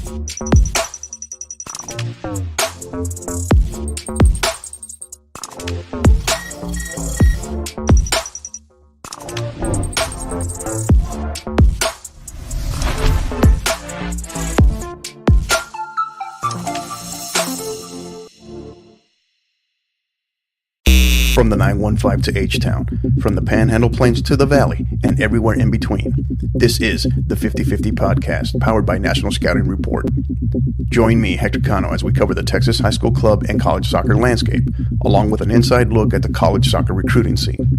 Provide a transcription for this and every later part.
From the 915 to H-Town, from the Panhandle Plains to the Valley, and everywhere in between. This is the 50/50 podcast, powered by National Scouting Report. Join me, Hector Cano, as we cover the Texas high school club and college soccer landscape, along with an inside look at the college soccer recruiting scene.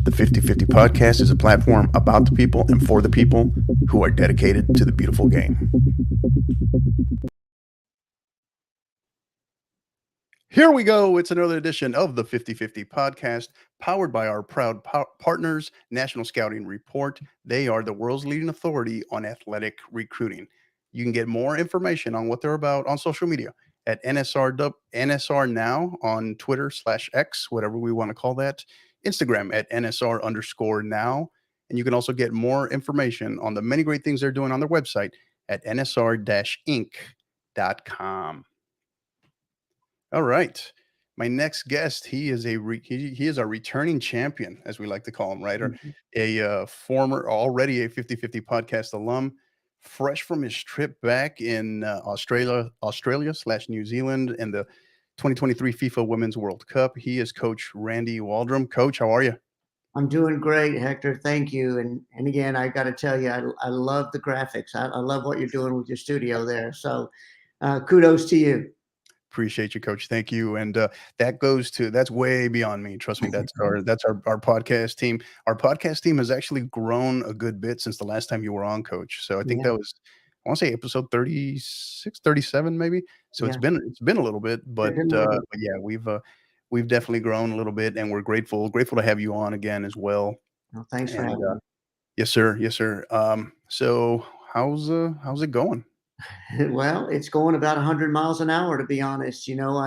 The 50/50 podcast is a platform about the people and for the people who are dedicated to the beautiful game. Here we go. It's another edition of the 50/50 podcast, powered by our proud partners, National Scouting Report. They are the world's leading authority on athletic recruiting. You can get more information on what they're about on social media at NSR Now on Twitter/X, whatever we want to call that, Instagram at NSR_now. And you can also get more information on the many great things they're doing on their website at nsr-inc.com. All right. My next guest, he is a returning champion, as we like to call him, right? Or former, already a 50/50 podcast alum, fresh from his trip back in Australia/New Zealand and the 2023 FIFA Women's World Cup. He is Coach Randy Waldrum. Coach, how are you? I'm doing great, Hector. Thank you. And again, I got to tell you, I love the graphics. I love what you're doing with your studio there. So kudos to you. Appreciate you, Coach. Thank you. And that's way beyond me. Trust me. That's our podcast team. Our podcast team has actually grown a good bit since the last time you were on, Coach. So I think that was, I want to say episode 36, 37, maybe. So it's been a little bit, but yeah, we've definitely grown a little bit, and we're grateful to have you on again as well. Well, thanks for having me. Yes, sir. Yes, sir. So how's it going? Well, it's going about 100 miles an hour, to be honest. You know,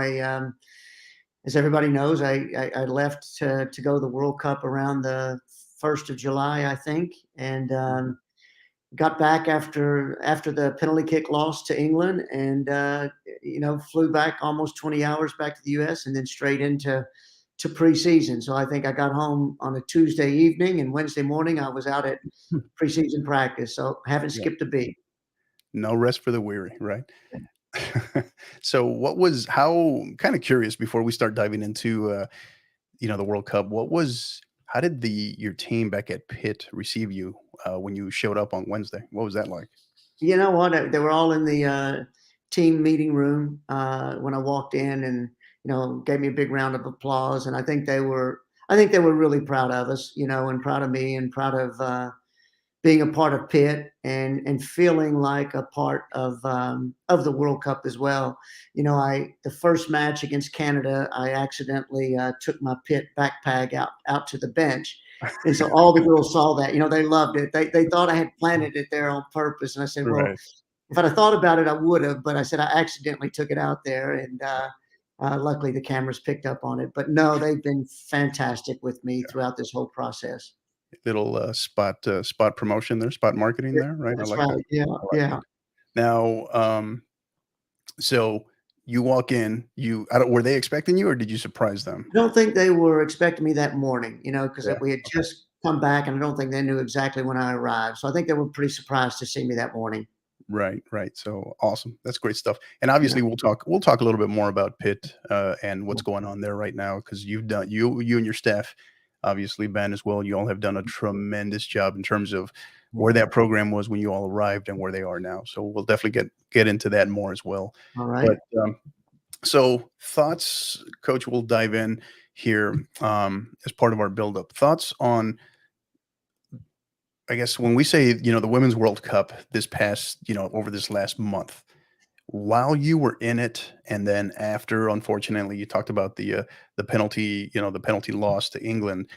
as everybody knows, I left to go to the World Cup around the 1st of July, I think, and got back after the penalty kick loss to England, and flew back almost 20 hours back to the U.S. and then straight into preseason. So I think I got home on a Tuesday evening, and Wednesday morning I was out at preseason practice. So haven't skipped a beat. No rest for the weary, right? So kind of curious before we start diving into the World Cup, how did your team back at Pitt receive you when you showed up on Wednesday? What was that like? You know what? They were all in the team meeting room when I walked in, and gave me a big round of applause. And I think they were really proud of us, and proud of me, and proud of being a part of Pitt, and feeling like a part of the World Cup as well. The first match against Canada, I accidentally took my Pitt backpack out to the bench. And so all the girls saw that, they loved it. They thought I had planted it there on purpose. And I said, well, if I'd have thought about it, I would have, but I said, I accidentally took it out there. And luckily the cameras picked up on it. But no, they've been fantastic with me throughout this whole process. Little spot promotion there, spot marketing there, right? That's right. Yeah, yeah. Now, so you walk in. Were they expecting you, or did you surprise them? I don't think they were expecting me that morning, because we had just come back, and I don't think they knew exactly when I arrived. So I think they were pretty surprised to see me that morning. Right. So awesome. That's great stuff. And obviously we'll talk a little bit more about Pitt and what's going on there right now, because you've done you and your staff. Obviously, Ben as well, you all have done a tremendous job in terms of where that program was when you all arrived and where they are now. So we'll definitely get into that more as well. All right. But so thoughts, Coach, we'll dive in here as part of our buildup. Thoughts on, I guess, when we say, the Women's World Cup this past, over this last month, while you were in it, and then after, unfortunately, you talked about the penalty, the penalty loss to England.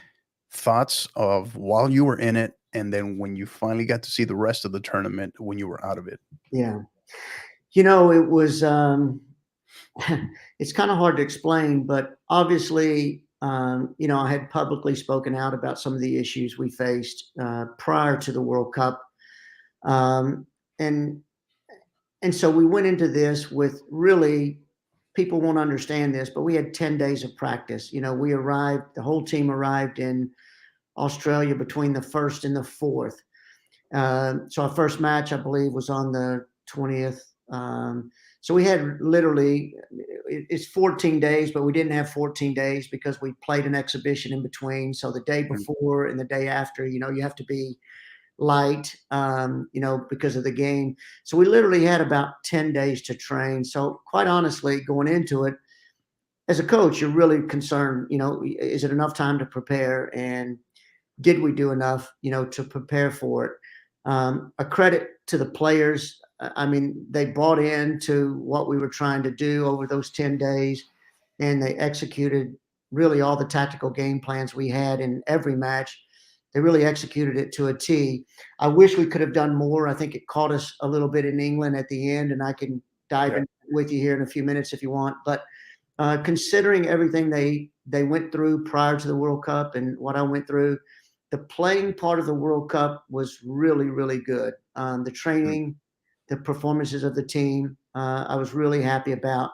Thoughts of while you were in it, and then when you finally got to see the rest of the tournament when you were out of it. Yeah, it was. It's kind of hard to explain, but obviously, I had publicly spoken out about some of the issues we faced prior to the World Cup, and and so we went into this with really, people won't understand this, but we had 10 days of practice. The whole team arrived in Australia between the 1st and the 4th. So our first match, I believe, was on the 20th. So we had literally, it's 14 days, but we didn't have 14 days because we played an exhibition in between. So the day Mm. before and the day after, you have to be light, because of the game. So we literally had about 10 days to train. So quite honestly, going into it, as a coach, you're really concerned, is it enough time to prepare? And did we do enough, to prepare for it? A credit to the players. I mean, they bought into what we were trying to do over those 10 days, and they executed really all the tactical game plans we had in every match. They really executed it to a T. I wish we could have done more. I think it caught us a little bit in England at the end, and I can dive Yeah. in with you here in a few minutes if you want. But considering everything they went through prior to the World Cup and what I went through, the playing part of the World Cup was really, really good. The Mm. training, the performances of the team, I was really happy about.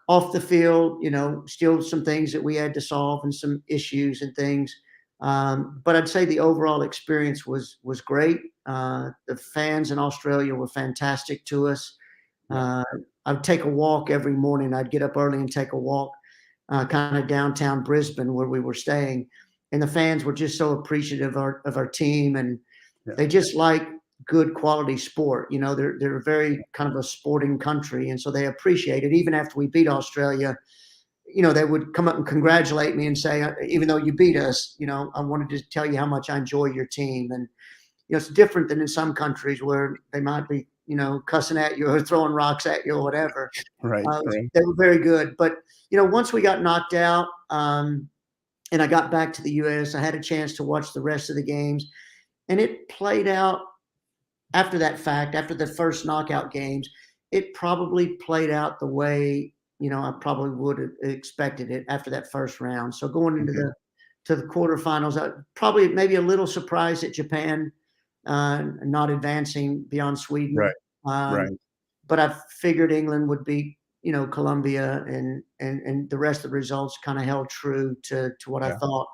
Off the field, still some things that we had to solve and some issues and things. But I'd say the overall experience was great. The fans in Australia were fantastic to us. Yeah. Uh, I'd take a walk every morning. I'd get up early and take a walk, kind of downtown Brisbane where we were staying, and the fans were just so appreciative of our team, and Yeah. they just like good quality sport. They're very kind of a sporting country, and so they appreciate it. Even after we beat Australia, they would come up and congratulate me and say, even though you beat us, I wanted to tell you how much I enjoy your team. And it's different than in some countries where they might be, cussing at you or throwing rocks at you or whatever. Right. Right. They were very good. But, once we got knocked out, and I got back to the US, I had a chance to watch the rest of the games. And it played out after the first knockout games, it probably played out the way, I probably would have expected it after that first round. So going into Okay. the quarterfinals, I probably maybe a little surprised at Japan not advancing beyond Sweden. Right. Um, Right. but I figured England would beat, Colombia, and the rest of the results kind of held true to what I Yeah. thought.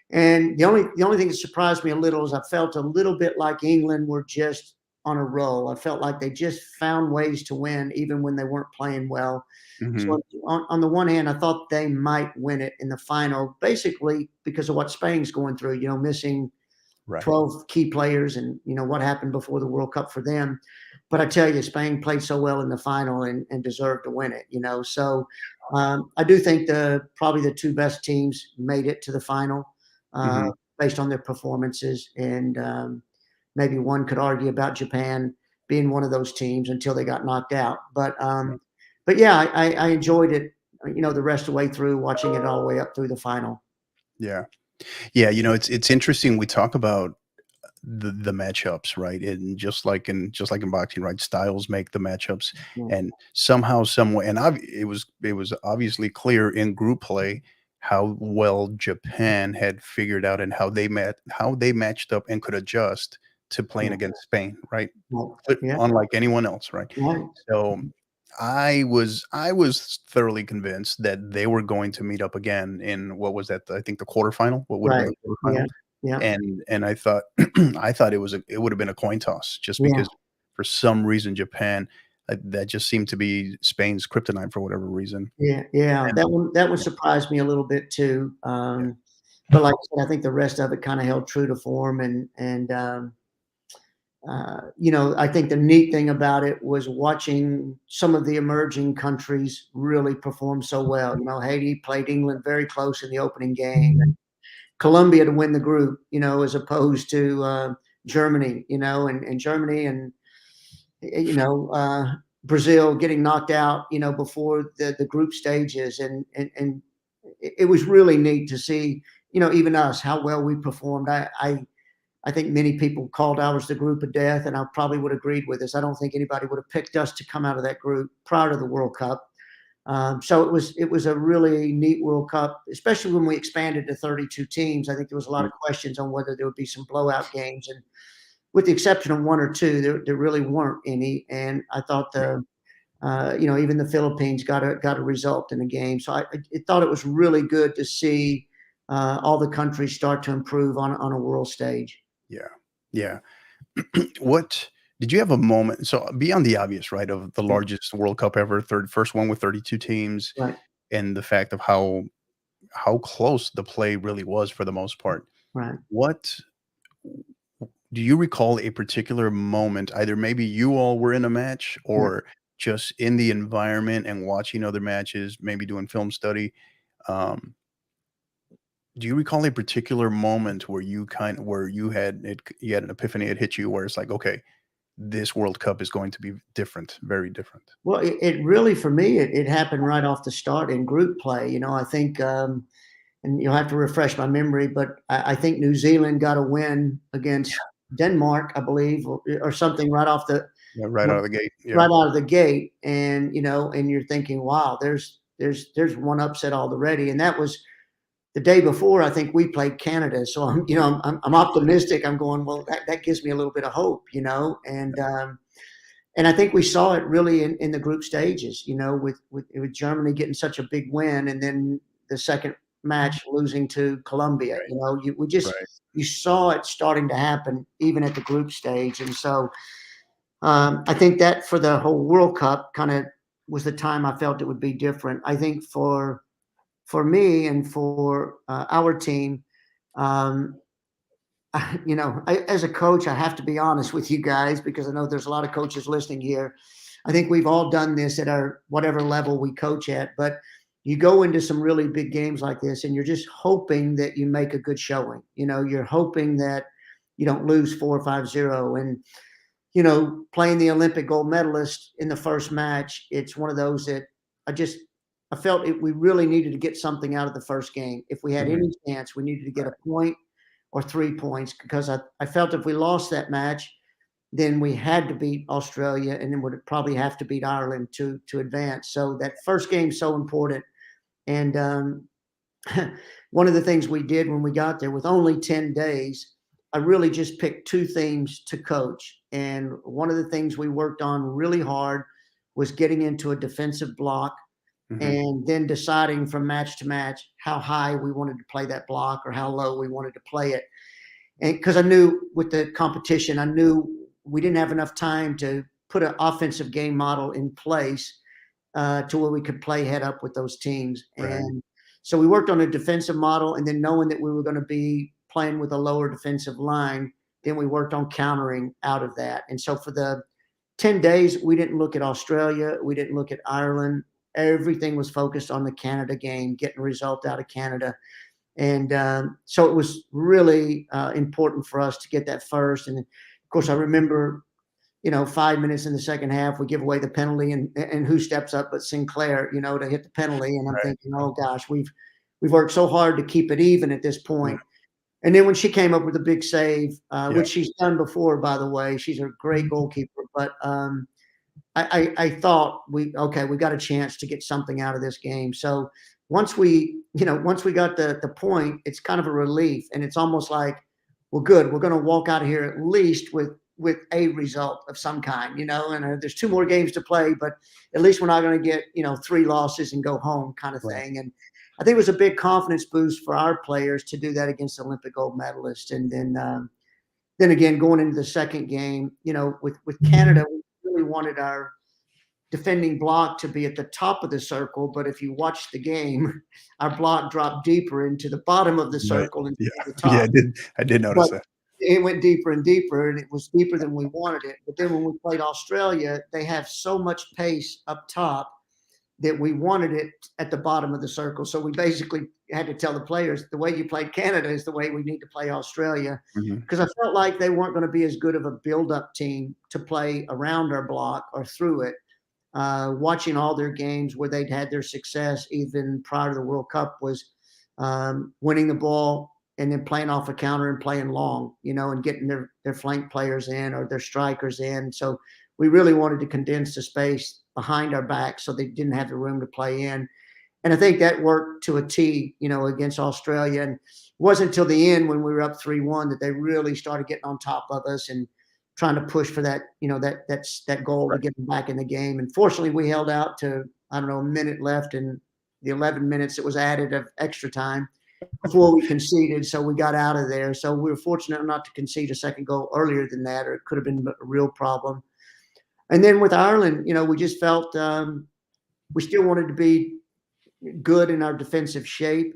And the only thing that surprised me a little is I felt a little bit like England were just on a roll. I felt like they just found ways to win even when they weren't playing well. Hmm. So on the one hand, I thought they might win it in the final, basically because of what Spain's going through, missing Right. 12 key players and what happened before the World Cup for them. But I tell you, Spain played so well in the final and deserved to win it. So I do think probably the two best teams made it to the final Hmm. based on their performances. And maybe one could argue about Japan being one of those teams until they got knocked out. But yeah, I enjoyed it, the rest of the way through, watching it all the way up through the final. Yeah. Yeah. It's interesting. We talk about the matchups, right? And just like in boxing, right? Styles make the matchups, Yeah. and somehow, some way, and it was obviously clear in group play how well Japan had figured out and how they matched up and could adjust to playing Yeah. against Spain, right? Yeah. Unlike anyone else, right? Right. So I was thoroughly convinced that they were going to meet up again in what was that? I think the quarterfinal. What would have been Right. the quarterfinal? Yeah. Yeah. And I thought I thought it would have been a coin toss just Yeah. because for some reason Japan, that just seemed to be Spain's kryptonite for whatever reason. Yeah. Yeah. And That one yeah, surprised me a little bit too. yeah, But like I said, I think the rest of it kind of held true to form. And I think the neat thing about it was watching some of the emerging countries really perform so well. Haiti played England very close in the opening game. Colombia to win the group, as opposed to Germany, and Germany and you know Brazil getting knocked out, before the group stages, and it was really neat to see, even us how well we performed. I think many people called ours the group of death, and I probably would have agreed with this. I don't think anybody would have picked us to come out of that group prior to the World Cup. So it was a really neat World Cup, especially when we expanded to 32 teams. I think there was a lot mm, of questions on whether there would be some blowout games, and with the exception of one or two, there really weren't any. And I thought even the Philippines got a result in the game. So I thought it was really good to see all the countries start to improve on a world stage. Yeah. Yeah. What did you have a moment, so beyond the obvious, right, of the Yeah, largest World Cup ever, third first one with 32 teams, right, and the fact of how close the play really was for the most part. right, What do you recall a particular moment, either maybe you all were in a match yeah. or just in the environment and watching other matches, maybe doing film study, um, do you recall a particular moment where you had an epiphany, it hit you where it's like, "Okay, this World Cup is going to be different, very different." Well, it really, for me, it happened right off the start in group play. I think, and you'll have to refresh my memory, but I think New Zealand got a win against Denmark, I believe, or something Yeah, right out of the gate. Yeah. right out of the gate. And and you're thinking, wow, there's one upset already, and that was the day before. I think we played Canada, so I'm optimistic. I'm going, well, that gives me a little bit of hope, and I think we saw it really in the group stages, with Germany getting such a big win, and then the second match losing to Colombia. Right, right. You saw it starting to happen even at the group stage, and so I think that for the whole World Cup kind of was the time I felt it would be different. I think for me and for our team, um, as a coach, I have to be honest with you guys because I know there's a lot of coaches listening here. I think we've all done this at our whatever level we coach at, but you go into some really big games like this and you're just hoping that you make a good showing. You're hoping that you don't lose 4 or 5-0. And, playing the Olympic gold medalist in the first match, it's one of those that I just I felt we really needed to get something out of the first game. If we had Mhm. any chance, we needed to get a point or 3 points because I felt if we lost that match, then we had to beat Australia and then would probably have to beat Ireland to advance. So that first game is so important. And one of the things we did when we got there with only 10 days, I really just picked two themes to coach. And one of the things we worked on really hard was getting into a defensive block Mhm. and then deciding from match to match how high we wanted to play that block or how low we wanted to play it. And because I knew with the competition, I knew we didn't have enough time to put an offensive game model in place to where we could play head up with those teams. Right. And so we worked on a defensive model, and then knowing that we were going to be playing with a lower defensive line, then we worked on countering out of that. And so for the 10 days, we didn't look at Australia, we didn't look at Ireland. Everything was focused on the Canada game, getting a result out of Canada. And so it was really important for us to get that first. And of course, I remember, 5 minutes in the second half, we give away the penalty, and who steps up but Sinclair, to hit the penalty. And I'm Right. thinking, oh gosh, we've worked so hard to keep it even at this Yeah. point. And then when she came up with a big save, Yeah. which she's done before, by the way, she's a great goalkeeper. But I thought we got a chance to get something out of this game. So once we got the point, it's kind of a relief, and it's almost like, well, good, we're going to walk out of here at least with a result of some kind, and there's two more games to play, but at least we're not going to get three losses and go home kind of Right. thing. And I think it was a big confidence boost for our players to do that against the Olympic gold medalist. And then again, going into the second game, with Canada, we really wanted our defending block to be at the top of the circle. But if you watch the game, our block dropped deeper into the bottom of the Right. circle instead Yeah. of the Yeah, top. I did But notice that. it went deeper and deeper, and it was deeper than we wanted it. But then when we played Australia, they have so much pace up top that we wanted it at the bottom of the circle. So we basically had to tell the players the way you played Canada is the way we need to play Australia. Mhm. Because I felt like they weren't going to be as good of a build-up team to play around our block or through it. Watching all their games where they'd had their success even prior to the World Cup was winning the ball and then playing off a counter and playing long, and getting their flank players in or their strikers in. So we really wanted to condense the space behind our back so they didn't have the room to play in. And I think that worked to a T, against Australia. And it wasn't until the end when we were up 3-1 that they really started getting on top of us. And trying to push for that, that goal to Right. get them back in the game. And fortunately, we held out to, I don't know, a minute left in the 11 minutes that was added of extra time before we conceded. So we got out of there. So we were fortunate not to concede a second goal earlier than that, or it could have been a real problem. And then with Ireland, we just felt we still wanted to be good in our defensive shape,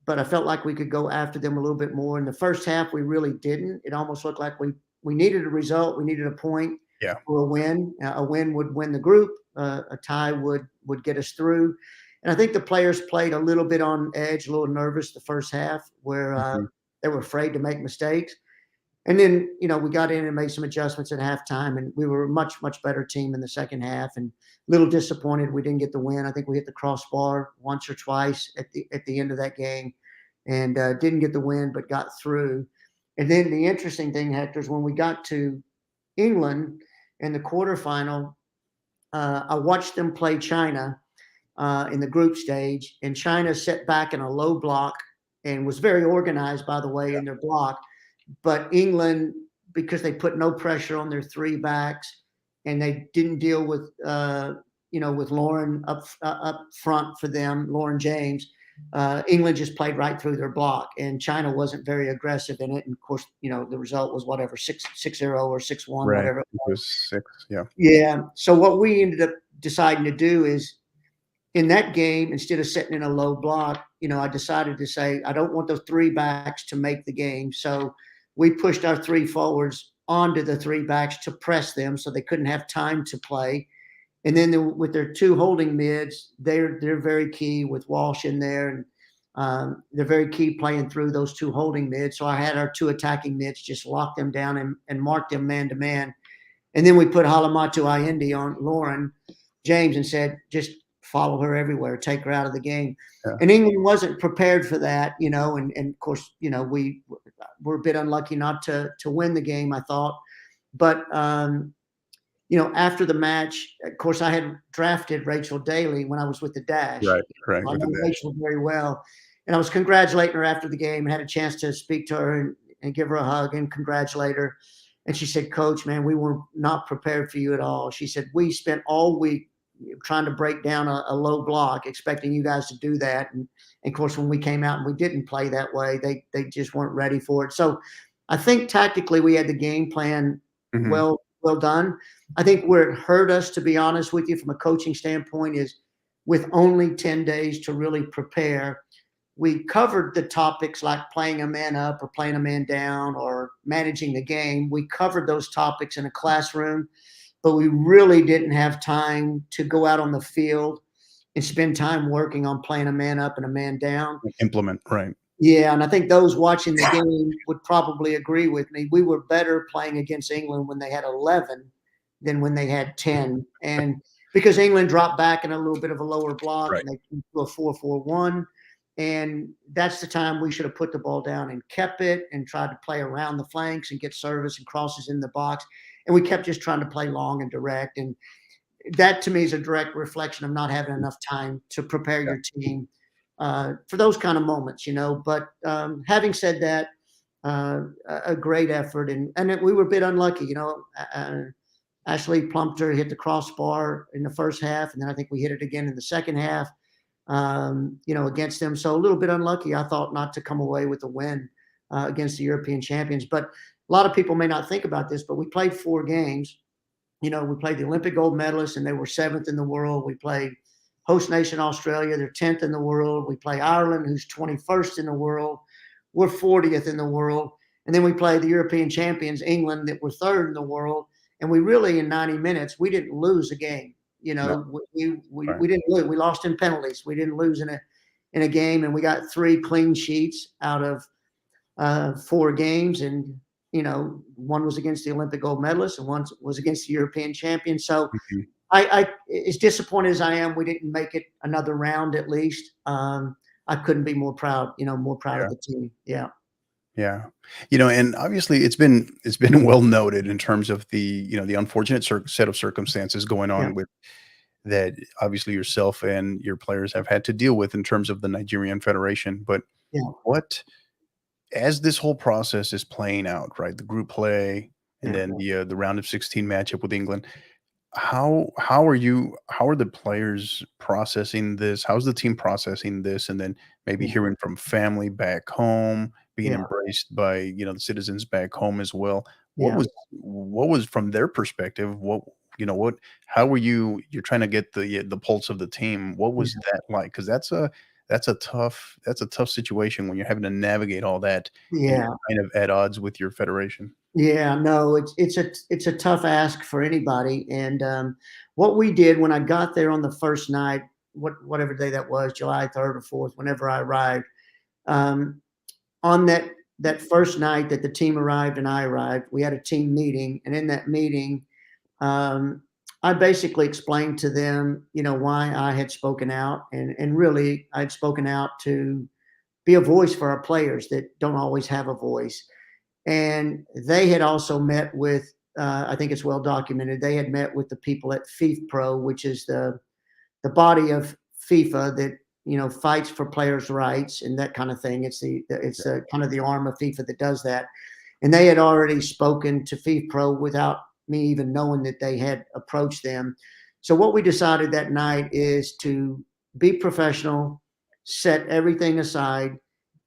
but I felt like we could go after them a little bit more. In the first half, we really didn't. It almost looked like we needed a result. We needed a point Yeah. for a win. A win would win the group. A tie would get us through. And I think the players played a little bit on edge, a little nervous the first half, where Mhm. they were afraid to make mistakes. And then, we got in and made some adjustments at halftime, and we were a much, much better team in the second half. And a little disappointed we didn't get the win. I think we hit the crossbar once or twice at the end of that game, and didn't get the win, but got through. And then the interesting thing, Hector, is when we got to England in the quarterfinal, I watched them play China in the group stage, and China set back in a low block and was very organized, by the way, in their block. But England, because they put no pressure on their three backs, and they didn't deal with with Lauren up front for them, Lauren James. England just played right through their block, and China wasn't very aggressive in it. And of course, the result was whatever 6-0 or 6-1, Right. whatever it It was. was 6. Yeah. Yeah. So what we ended up deciding to do is in that game, instead of sitting in a low block, I decided to say, I don't want those three backs to make the game. So we pushed our three forwards onto the three backs to press them so they couldn't have time to play. And then with their two holding mids, they're very key with Walsh in there. And they're very key playing through those two holding mids. So I had our two attacking mids just lock them down and mark them man to man. And then we put Halamatu Ayindi on Lauren James and said, just follow her everywhere, take her out of the game. Yeah. And England wasn't prepared for that, and of course, we were a bit unlucky not to win the game, I thought. But after the match, of course, I had drafted Rachel Daly when I was with the Dash. Right. Right. I With the know dash. Rachel very well. And I was congratulating her after the game, had a chance to speak to her and give her a hug and congratulate her. And she said, Coach, man, we were not prepared for you at all. She said, we spent all week trying to break down a low block, expecting you guys to do that. And of course, when we came out and we didn't play that way, they just weren't ready for it. So I think tactically we had the game plan Mhm. well done. I think where it hurt us, to be honest with you, from a coaching standpoint, is with only 10 days to really prepare. We covered the topics like playing a man up or playing a man down or managing the game. We covered those topics in a classroom, but we really didn't have time to go out on the field and spend time working on playing a man up and a man down. Implement. Right. Yeah, and I think those watching the game would probably agree with me. We were better playing against England when they had 11 than when they had 10. And because England dropped back in a little bit of a lower block Right. and they went to a 4-4-1. And that's the time we should have put the ball down and kept it and tried to play around the flanks and get service and crosses in the box. And we kept just trying to play long and direct. And that to me is a direct reflection of not having enough time to prepare Yeah. your team for those kind of moments, But having said that, a great effort, and we were a bit unlucky, Ashley Plumpter hit the crossbar in the first half, and then I think we hit it again in the second half, against them. So a little bit unlucky, I thought, not to come away with a win against the European champions. But a lot of people may not think about this, but we played 4 games. We played the Olympic gold medalists, and they were 7th in the world. We played host nation Australia, they're 10th in the world. We play Ireland, who's 21st in the world. We're 40th in the world. And then we play the European champions, England, that were 3rd in the world. And we really, in 90 minutes, we didn't lose a game. No. Right. We didn't lose. We lost in penalties. We didn't lose in a game, and we got 3 clean sheets out of 4 games. And one was against the Olympic gold medalist, and one was against the European champion. So Mhm. I as disappointed as I am, we didn't make it another round at least. I couldn't be more proud, more proud Yeah. of the team. Yeah. Yeah. And obviously it's been well noted in terms of the unfortunate set of circumstances going Yeah. on with that obviously yourself and your players have had to deal with in terms of the Nigerian Federation. But Yeah. what as this whole process is playing out, right? The group play and Yeah. then the round of 16 matchup with England. How are the players processing this? How's the team processing this? And then maybe Yeah. hearing from family back home, being Yeah. embraced by, the citizens back home as well. What Yeah. was what was from their perspective? What how were you're trying to get the pulse of the team. What was Yeah. that like? Because that's a tough situation when you're having to navigate all that and Yeah. you're kind of at odds with your federation. Yeah, no, it's a tough ask for anybody, and, what we did when I got there on the first night, whatever day that was, July 3rd or 4th, whenever I arrived, um, on that first night that the team arrived and I arrived, we had a team meeting, and in that meeting, um, I basically explained to them, why I had spoken out, and really, I'd spoken out to be a voice for our players that don't always have a voice. And they had also met with, I think it's well documented, they had met with the people at FIFPro, which is the body of FIFA that fights for players' rights and that kind of thing. It's kind of the arm of FIFA that does that. And they had already spoken to FIFPro without me even knowing that they had approached them. So what we decided that night is to be professional, set everything aside,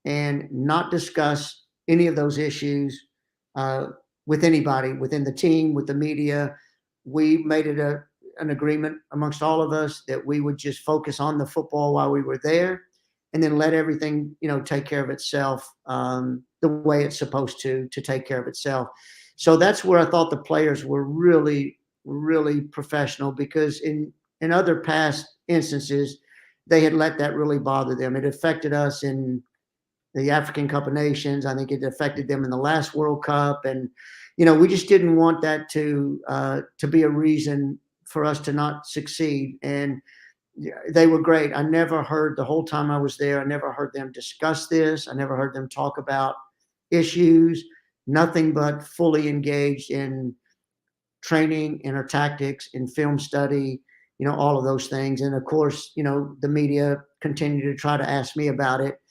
and not discuss any of those issues uh, with anybody within the team, with the media. We made it an agreement amongst all of us that we would just focus on the football while we were there, and then let everything take care of itself the way it's supposed to take care of itself. So that's where I thought the players were really, really professional, because in other past instances they had let that really bother them. It affected us in the African Cup of Nations. I think it affected them in the last World Cup, and we just didn't want that to be a reason for us to not succeed. And yeah, they were great. I never heard the whole time I was there. I never heard them discuss this. I never heard them talk about issues. Nothing but fully engaged in training, in our tactics, in film study, all of those things. And of course, the media continued to try to ask me about it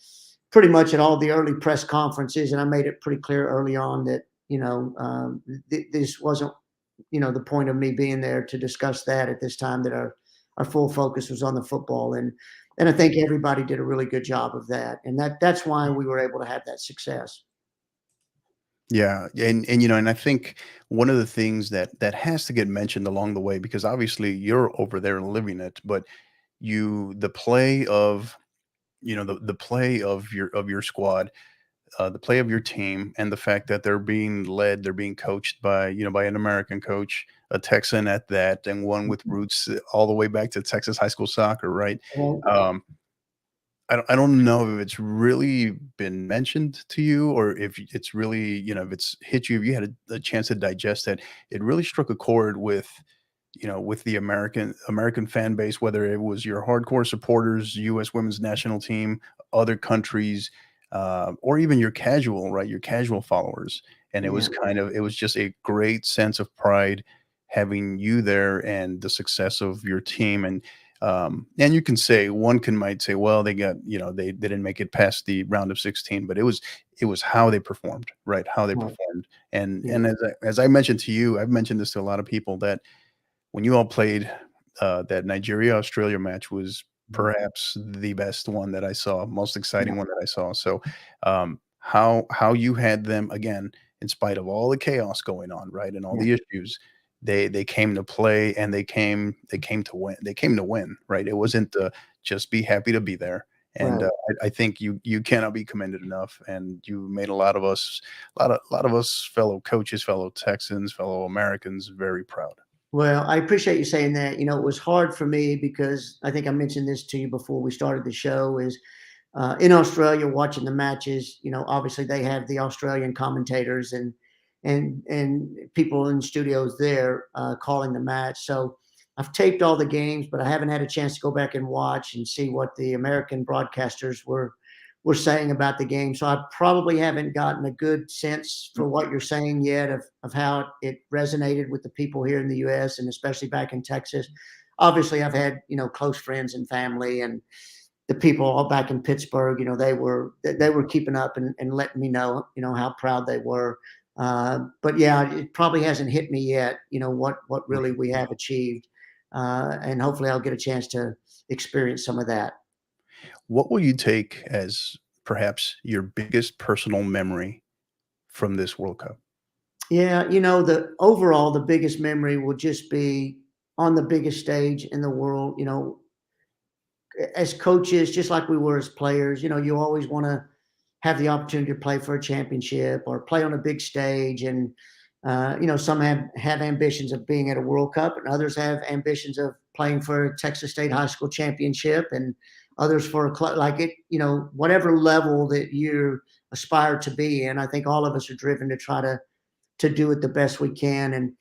pretty much at all the early press conferences. And I made it pretty clear early on that, this wasn't, the point of me being there to discuss that at this time, that our full focus was on the football. And I think everybody did a really good job of that. And that's why we were able to have that success. Yeah, and I think one of the things that has to get mentioned along the way, because obviously you're over there living it, but the play of the play of your squad, the play of your team, and the fact that they're being coached by by an American coach, a Texan at that, and one with roots all the way back to Texas high school soccer, right? Well, Um, I don't know if it's really been mentioned to you, or if it's really, if it's hit you, if you had a chance to digest it. It really struck a chord with the American fan base, whether it was your hardcore supporters, U.S. women's national team, other countries, or even your casual, right, your casual followers. And yeah, it was just a great sense of pride having you there and the success of your team. And you can say might say, well, they didn't make it past the round of 16, but it was how they performed, right? How they right, performed. And yeah, and as I mentioned to you, I've mentioned this to a lot of people, that when you all played, that Nigeria Australia match was perhaps the best one that I saw, most yeah, exciting one that I saw. So, how you had them again, in spite of all the chaos going on, right, and all yeah, the issues, they came to play, and they came to win. They came to win, right? It wasn't just be happy to be there. And right. I think you cannot be commended enough, and you made a lot of us fellow coaches, fellow Texans, fellow Americans very proud. Well, I appreciate you saying that. It was hard for me because I think I mentioned this to you before we started the show. Is in Australia watching the matches. Obviously they have the Australian commentators and people in studios there calling the match. So I've taped all the games, but I haven't had a chance to go back and watch and see what the American broadcasters were saying about the game. So I probably haven't gotten a good sense for what you're saying yet of how it resonated with the people here in the US and especially back in Texas. Obviously, I've had, close friends and family, and the people all back in Pittsburgh, they were keeping up and letting me know, how proud they were. But yeah, it probably hasn't hit me yet, what really Right. we have achieved. And hopefully I'll get a chance to experience some of that. What will you take as perhaps your biggest personal memory from this World Cup? Yeah, the biggest memory will just be on the biggest stage in the world. As coaches, just like we were as players, you always want to have the opportunity to play for a championship or play on a big stage. And, some have ambitions of being at a World Cup, and others have ambitions of playing for a Texas State High School championship, and others for a club like it, whatever level that you aspire to be in. I think all of us are driven to try to do it the best we can. And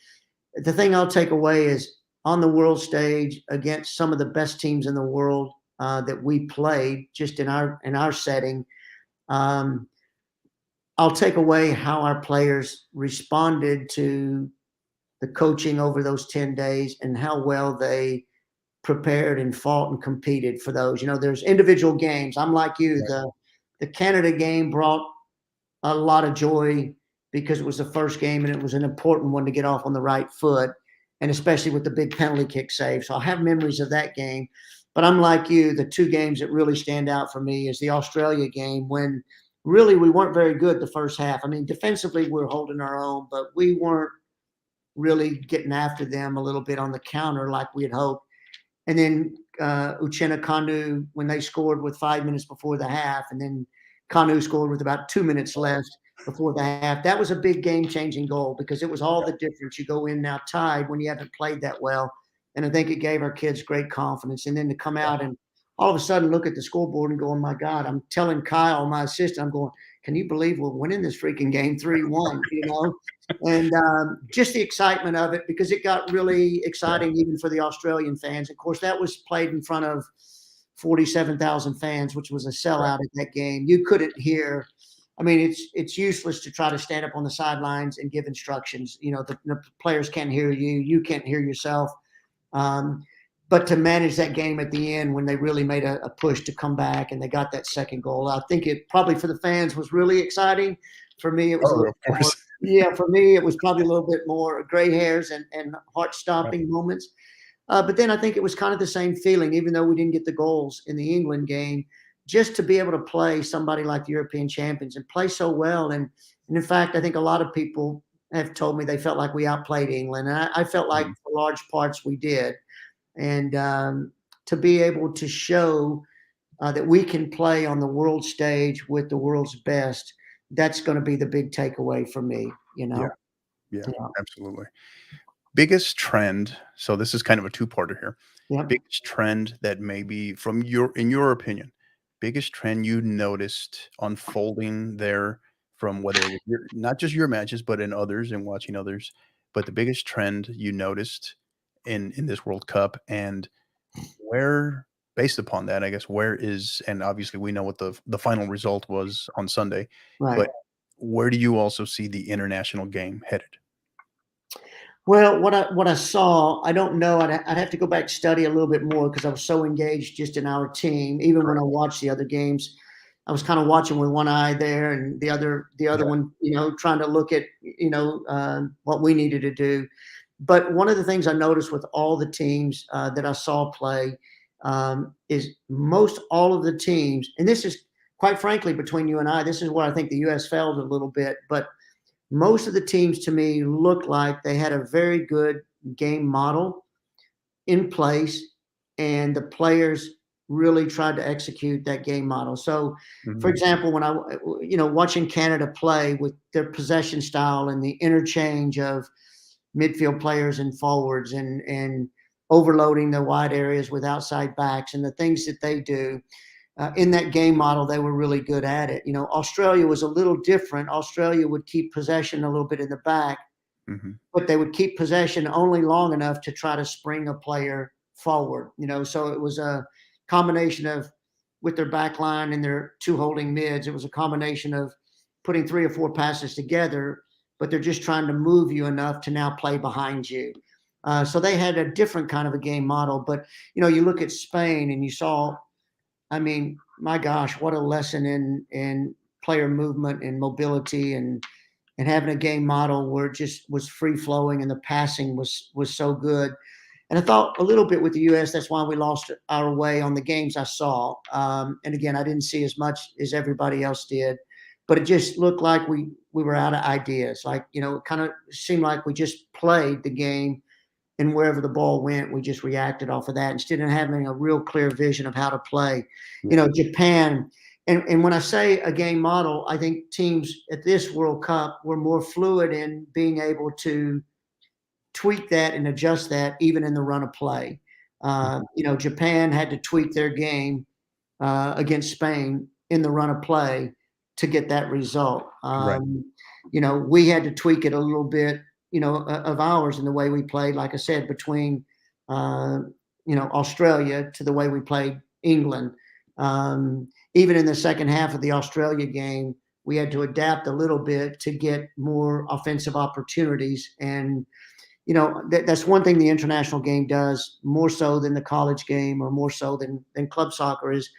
the thing I'll take away is on the world stage against some of the best teams in the world that we played just in our setting. Um, I'll take away how our players responded to the coaching over those 10 days and how well they prepared and fought and competed for those. There's individual games. I'm like you. Right. The Canada game brought a lot of joy because it was the first game and it was an important one to get off on the right foot, and especially with the big penalty kick save. So I have memories of that game. But I'm like you, the two games that really stand out for me is the Australia game when really we weren't very good the first half. I mean, defensively, we were holding our own, but we weren't really getting after them a little bit on the counter like we had hoped. And then Uchenna Kanu, when they scored with 5 minutes before the half, and then Kanu scored with about 2 minutes left before the half. That was a big game-changing goal because it was all the difference. You go in now tied when you haven't played that well, and I think it gave our kids great confidence. And then to come out and all of a sudden look at the scoreboard and go, "Oh my God!" I'm telling Kyle, my assistant, I'm going, "Can you believe we're winning this freaking game 3-1?" And just the excitement of it because it got really Yeah. exciting even for the Australian fans. Of course, that was played in front of 47,000 fans, which was a Right. sellout at that game. You couldn't hear. I mean, it's useless to try to stand up on the sidelines and give instructions. The players can't hear you. You can't hear yourself. Um, but to manage that game at the end when they really made a push to come back and they got that second goal, I think it probably for the fans was really exciting. For me, it was a Oh, little of more. course. Yeah, for me, it was probably a little bit more gray hairs and heart Right. stomping moments. But then I think it was kind of the same feeling, even though we didn't get the goals in the England game, just to be able to play somebody like the European champions and play so well. And in fact, I think a lot of people have told me they felt like we outplayed England. And I felt like Mhm. for large parts we did. And to be able to show that we can play on the world stage with the world's best, that's going to be the big takeaway for me, you Yeah. know? Yeah. Yeah. Absolutely. Biggest trend, so this is kind of a two-parter here. Yep. Biggest trend that maybe from your opinion, biggest trend you noticed unfolding there from whether it was your not just your matches, but in others and watching others, but the biggest trend you noticed in this World Cup and where based upon that, I guess, where is and obviously we know what the final result was on Sunday, Right. but where do you also see the international game headed? Well, what I saw, I don't know. I'd have to go back study a little bit more because I was so engaged just in our team. Even when I Correct. watched the other games, I was kind of watching with one eye there and the other Yeah. one, trying to look at what we needed to do. But one of the things I noticed with all the teams that I saw play is most all of the teams, and this is quite frankly between you and I, this is where I think the U.S. failed a little bit, but most of the teams to me looked like they had a very good game model in place, and the players really tried to execute that game model. So, for Mhm. example, when watching Canada play with their possession style and the interchange of midfield players and forwards and overloading the wide areas with outside backs and the things that they do, in that game model, they were really good at it. Australia was a little different. Australia would keep possession a little bit in the back, Mhm. but they would keep possession only long enough to try to spring a player forward. So it was a combination of with their back line and their two holding mids. It was a combination of putting three or four passes together, but they're just trying to move you enough to now play behind you. So they had a different kind of a game model. But you look at Spain and you saw, I mean, my gosh, what a lesson in player movement and mobility and and having a game model where it just was free flowing and the passing was so good. And I thought a little bit with the U.S. That's why we lost our way on the games I saw. And again, I didn't see as much as everybody else did, but it just looked like we were out of ideas. Like, it kind of seemed like we just played the game, and wherever the ball went, we just reacted off of that instead of having a real clear vision of how to play. Yeah. Japan. And when I say a game model, I think teams at this World Cup were more fluid in being able to tweak that and adjust that even in the run of play. Japan had to tweak their game against Spain in the run of play to get that result. Right. We had to tweak it a little bit, of ours in the way we played, like I said, between, Australia to the way we played England. Even in the second half of the Australia game, we had to adapt a little bit to get more offensive opportunities. And that's one thing the international game does more so than the college game or more so than club soccer is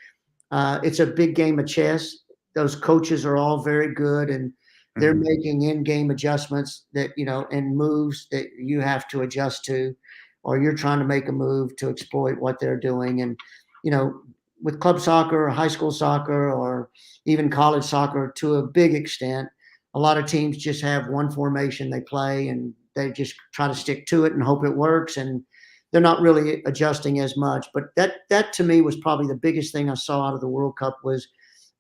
it's a big game of chess. Those coaches are all very good, and they're Mhm. making in-game adjustments that, and moves that you have to adjust to, or you're trying to make a move to exploit what they're doing. And, you know, with club soccer or high school soccer or even college soccer to a big extent, a lot of teams just have one formation they play and they just try to stick to it and hope it works. And they're not really adjusting as much. But that to me was probably the biggest thing I saw out of the World Cup. Was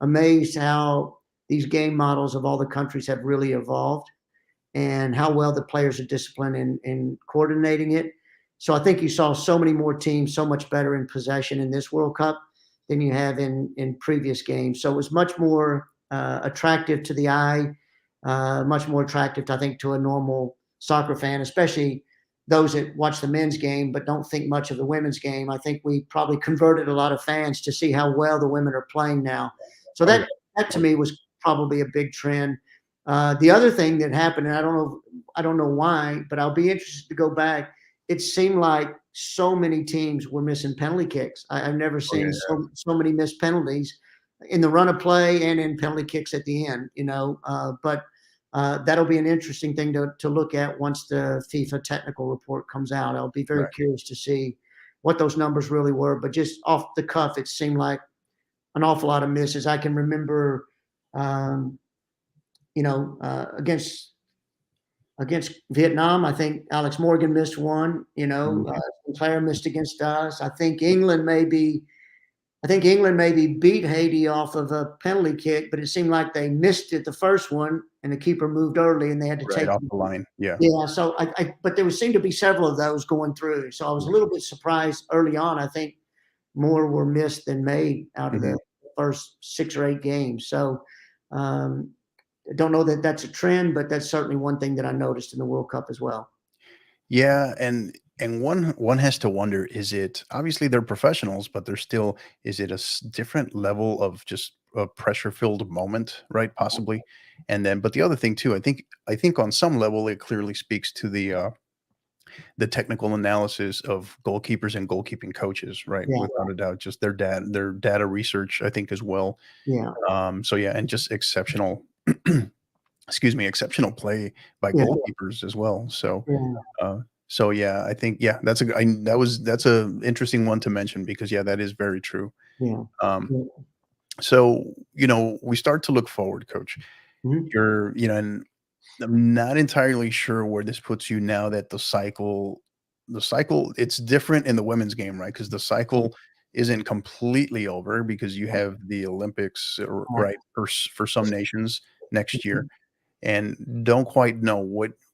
amazed how these game models of all the countries have really evolved and how well the players are disciplined in coordinating it. So I think you saw so many more teams so much better in possession in this World Cup than you have in previous games. So it was much more attractive to the eye, much more attractive, I think, to a normal soccer fan, especially those that watch the men's game but don't think much of the women's game. I think we probably converted a lot of fans to see how well the women are playing now. So Oh, yeah. that to me was probably a big trend. The other thing that happened, and I don't know why, but I'll be interested to go back. It seemed like so many teams were missing penalty kicks. I've never Oh, yeah, seen so many missed penalties in the run of play and in penalty kicks at the end. But that'll be an interesting thing to look at once the FIFA technical report comes out. I'll be very right. curious to see what those numbers really were. But just off the cuff, it seemed like an awful lot of misses. I can remember, um, against Vietnam, I think Alex Morgan missed one. Mhm. Sinclair missed against us. I think England maybe beat Haiti off of a penalty kick, but it seemed like they missed it the first one, and the keeper moved early, and they had to Right take. off the line. Yeah. Yeah, so but there seemed to be several of those going through. So I was a little bit surprised early on. I think more were missed than made out of Mhm. the first 6 or 8 games. So um, I don't know that that's a trend, but that's certainly one thing that I noticed in the World Cup as well. Yeah, and one has to wonder, is it obviously they're professionals, but they're still, is it a different level of just a pressure-filled moment, right? Possibly. And then, but the other thing too, I think on some level it clearly speaks to the technical analysis of goalkeepers and goalkeeping coaches, right? Yeah, Without a doubt, just their data research, I think, as well. yeah, So yeah, and just exceptional, excuse me, exceptional play by yeah, goalkeepers as well. So yeah, uh, so yeah, I think yeah, that's a interesting one to mention because yeah, that is very true. yeah, Um, yeah. so we start to look forward, Coach. Mhm. And I'm not entirely sure where this puts you now that the cycle, it's different in the women's game, right? Because the cycle isn't completely over because you have the Olympics, right, for some nations next year, and don't quite know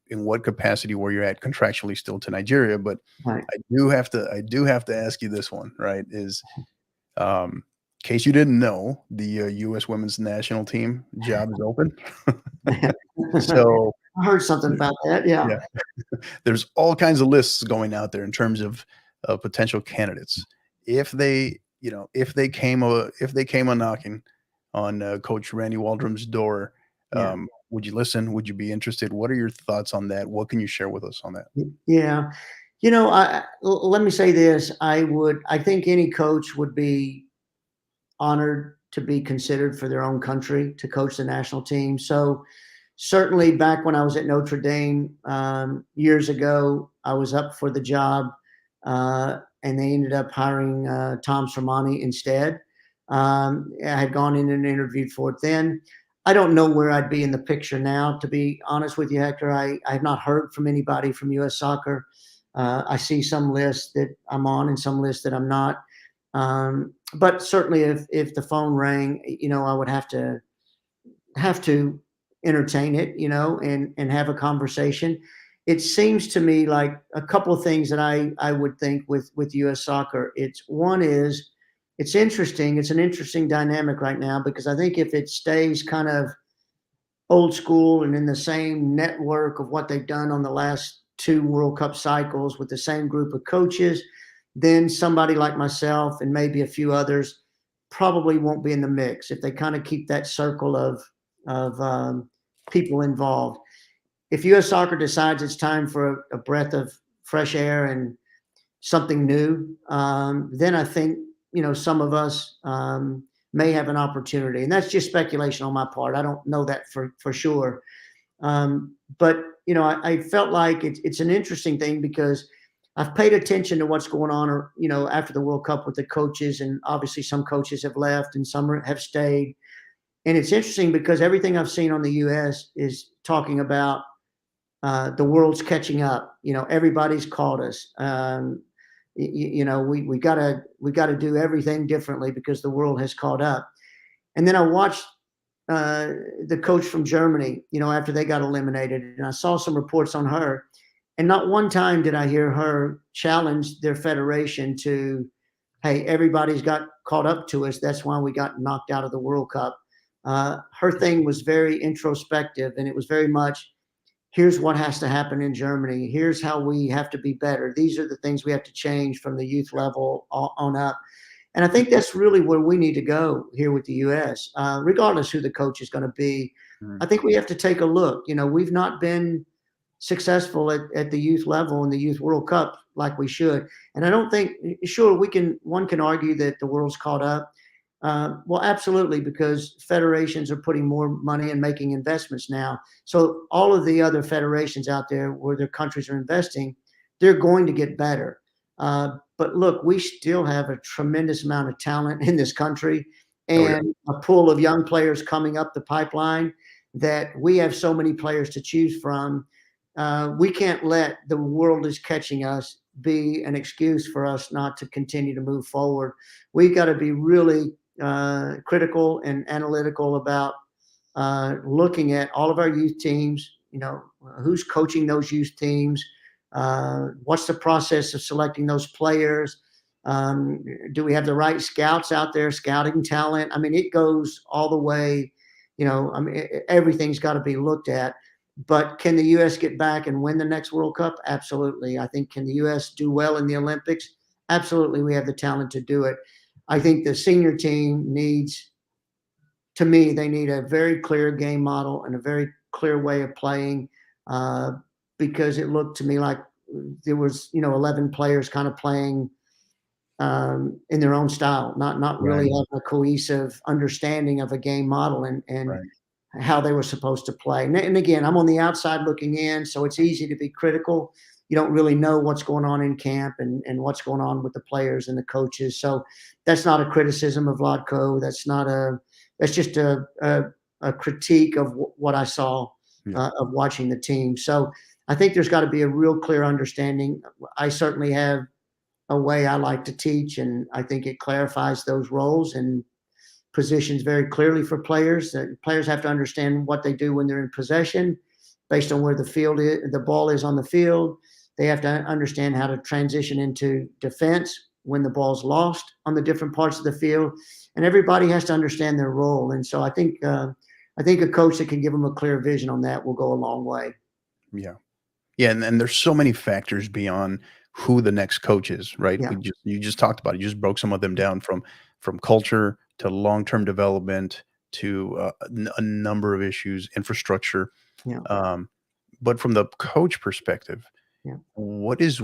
in what capacity where you're at contractually still to Nigeria. But Right. I do have to ask you this one, right? Is in case you didn't know, the U.S. women's national team job is open. So I heard something about that. Yeah. yeah, there's all kinds of lists going out there in terms of potential candidates. If they came a knocking on Coach Randy Waldrum's door, Yeah. would you listen? Would you be interested? What are your thoughts on that? What can you share with us on that? Yeah. Let me say this. I think any coach would be honored to be considered for their own country to coach the national team. So certainly back when I was at Notre Dame years ago, I was up for the job, and they ended up hiring Tom Sermani instead. I had gone in and interviewed for it then. I don't know where I'd be in the picture now, to be honest with you, Hector. I have not heard from anybody from U.S. Soccer. I see some lists that I'm on and some lists that I'm not. But certainly, if the phone rang, I would have to entertain it, and have a conversation. It seems to me like a couple of things that I would think with U.S. Soccer. One is it's interesting. It's an interesting dynamic right now because I think if it stays kind of old school and in the same network of what they've done on the last two World Cup cycles with the same group of coaches, then somebody like myself and maybe a few others probably won't be in the mix if they kind of keep that circle of people involved. If U.S. Soccer decides it's time for a breath of fresh air and something new, then I think some of us may have an opportunity, and that's just speculation on my part. I don't know that for sure, but I felt like it's an interesting thing because I've paid attention to what's going on, or after the World Cup with the coaches, and obviously some coaches have left and some have stayed, and it's interesting because everything I've seen on the U.S. is talking about the world's catching up. Everybody's caught us. We got to do everything differently because the world has caught up. And then I watched the coach from Germany, after they got eliminated, and I saw some reports on her, and not one time did I hear her challenge their federation to, hey, everybody's got caught up to us. That's why we got knocked out of the World Cup. Her thing was very introspective, and it was very much, here's what has to happen in Germany. Here's how we have to be better. These are the things we have to change from the youth level on up. And I think that's really where we need to go here with the U.S. Regardless who the coach is going to be. Mhm. I think we have to take a look. We've not been successful at the youth level in the Youth World Cup like we should. And I don't think, sure, one can argue that the world's caught up. Well, absolutely, because federations are putting more money and making investments now. So all of the other federations out there where their countries are investing, they're going to get better. But look, we still have a tremendous amount of talent in this country Oh yeah. and a pool of young players coming up the pipeline that we have so many players to choose from. We can't let the world is catching us be an excuse for us not to continue to move forward. We've got to be really critical and analytical about looking at all of our youth teams. Who's coaching those youth teams? What's the process of selecting those players? Do we have the right scouts out there scouting talent? I mean, it goes all the way. Everything's got to be looked at. But can the U.S. get back and win the next World Cup? Absolutely. I think, can the U.S. do well in the Olympics? Absolutely. We have the talent to do it. I think the senior team needs, to me, they need a very clear game model and a very clear way of playing, because it looked to me like there was, 11 players kind of playing in their own style, not really Right. having a cohesive understanding of a game model and Right. how they were supposed to play. And again, I'm on the outside looking in, so it's easy to be critical. You don't really know what's going on in camp and what's going on with the players and the coaches. So that's not a criticism of Vlatko. That's just a critique of what I saw Yeah. of watching the team. So I think there's got to be a real clear understanding. I certainly have a way I like to teach, and I think it clarifies those roles and positions very clearly for players. Players have to understand what they do when they're in possession based on where the ball is on the field. They have to understand how to transition into defense when the ball's lost on the different parts of the field. And everybody has to understand their role. And so I think a coach that can give them a clear vision on that will go a long way. Yeah. Yeah, and there's so many factors beyond who the next coach is, right? Yeah, You just talked about it. You just broke some of them down from culture to long-term development to a number of issues, infrastructure. yeah, Um, but from the coach perspective, yeah. what is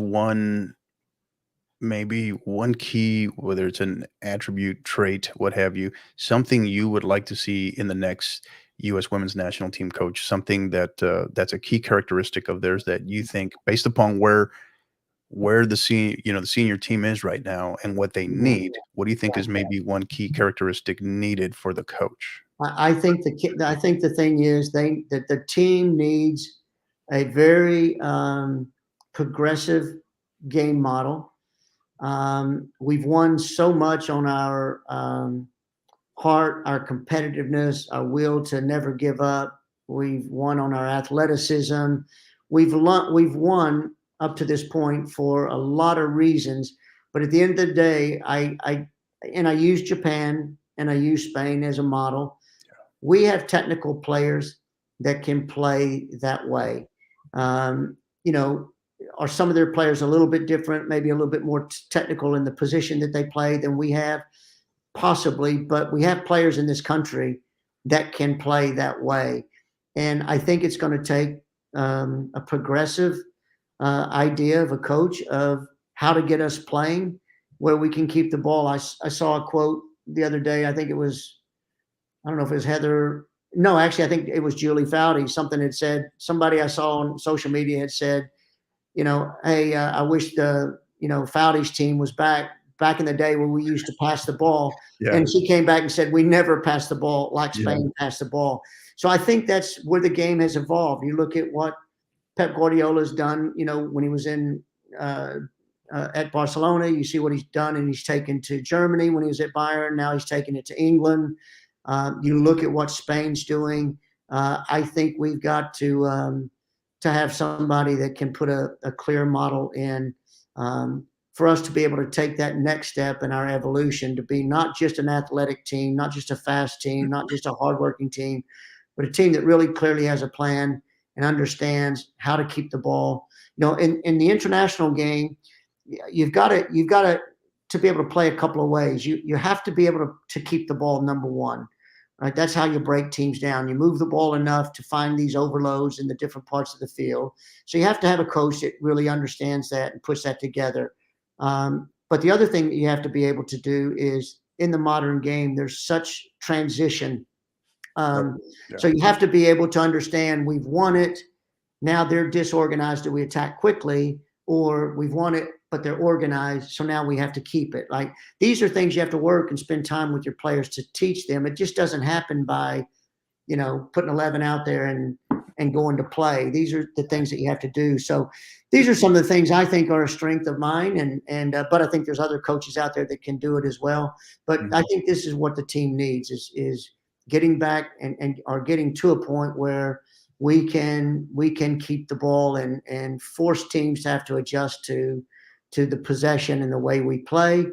maybe one key, whether it's an attribute, trait, what have you, something you would like to see in the next U.S. women's national team coach, something that that's a key characteristic of theirs that you think, based upon where the senior team is right now and what they Yeah. need, what do you think is maybe one key characteristic needed for the coach? I think the thing is that the team needs a very progressive game model. We've won so much on our heart, our competitiveness, our will to never give up. We've won on our athleticism. We've won up to this point for a lot of reasons. But at the end of the day, I use Japan and I use Spain as a model. We have technical players that can play that way. You know, are some of their players a little bit different, maybe a little bit more technical in the position that they play than we have? Possibly, but we have players in this country that can play that way. And I think it's going to take a progressive idea of a coach of how to get us playing where we can keep the ball. I saw a quote the other day. I think it was, I don't know if it was Heather. No, actually, I think it was Julie Foudy. Something had said, somebody I saw on social media had said, hey, I wish Foudy's team was back in the day when we used to pass the ball. Yeah. And she came back and said, we never passed the ball like Yeah. Spain passed the ball. So I think that's where the game has evolved. You look at what Pep Guardiola's done, when he was at Barcelona, you see what he's done, and he's taken to Germany when he was at Bayern. Now he's taken it to England. You look at what Spain's doing. I think we've got to have somebody that can put a clear model in for us to be able to take that next step in our evolution to be not just an athletic team, not just a fast team, not just a hardworking team, but a team that really clearly has a plan and understands how to keep the ball. In the international game, you've got to be able to play a couple of ways. You have to be able to keep the ball, number one. Right, that's how you break teams down. You move the ball enough to find these overloads in the different parts of the field. So you have to have a coach that really understands that and puts that together. But the other thing that you have to be able to do is, in the modern game, there's such transition. Yeah. So you have to be able to understand, we've won it. Now they're disorganized. Do we attack quickly? Or we've won it, but they're organized. So now we have to keep it. Like, these are things you have to work and spend time with your players to teach them. It just doesn't happen by, putting 11 out there and going to play. These are the things that you have to do. So these are some of the things I think are a strength of mine. But I think there's other coaches out there that can do it as well. But I think this is what the team needs is getting back and are getting to a point where we can keep the ball and force teams to have to adjust to the possession and the way we play,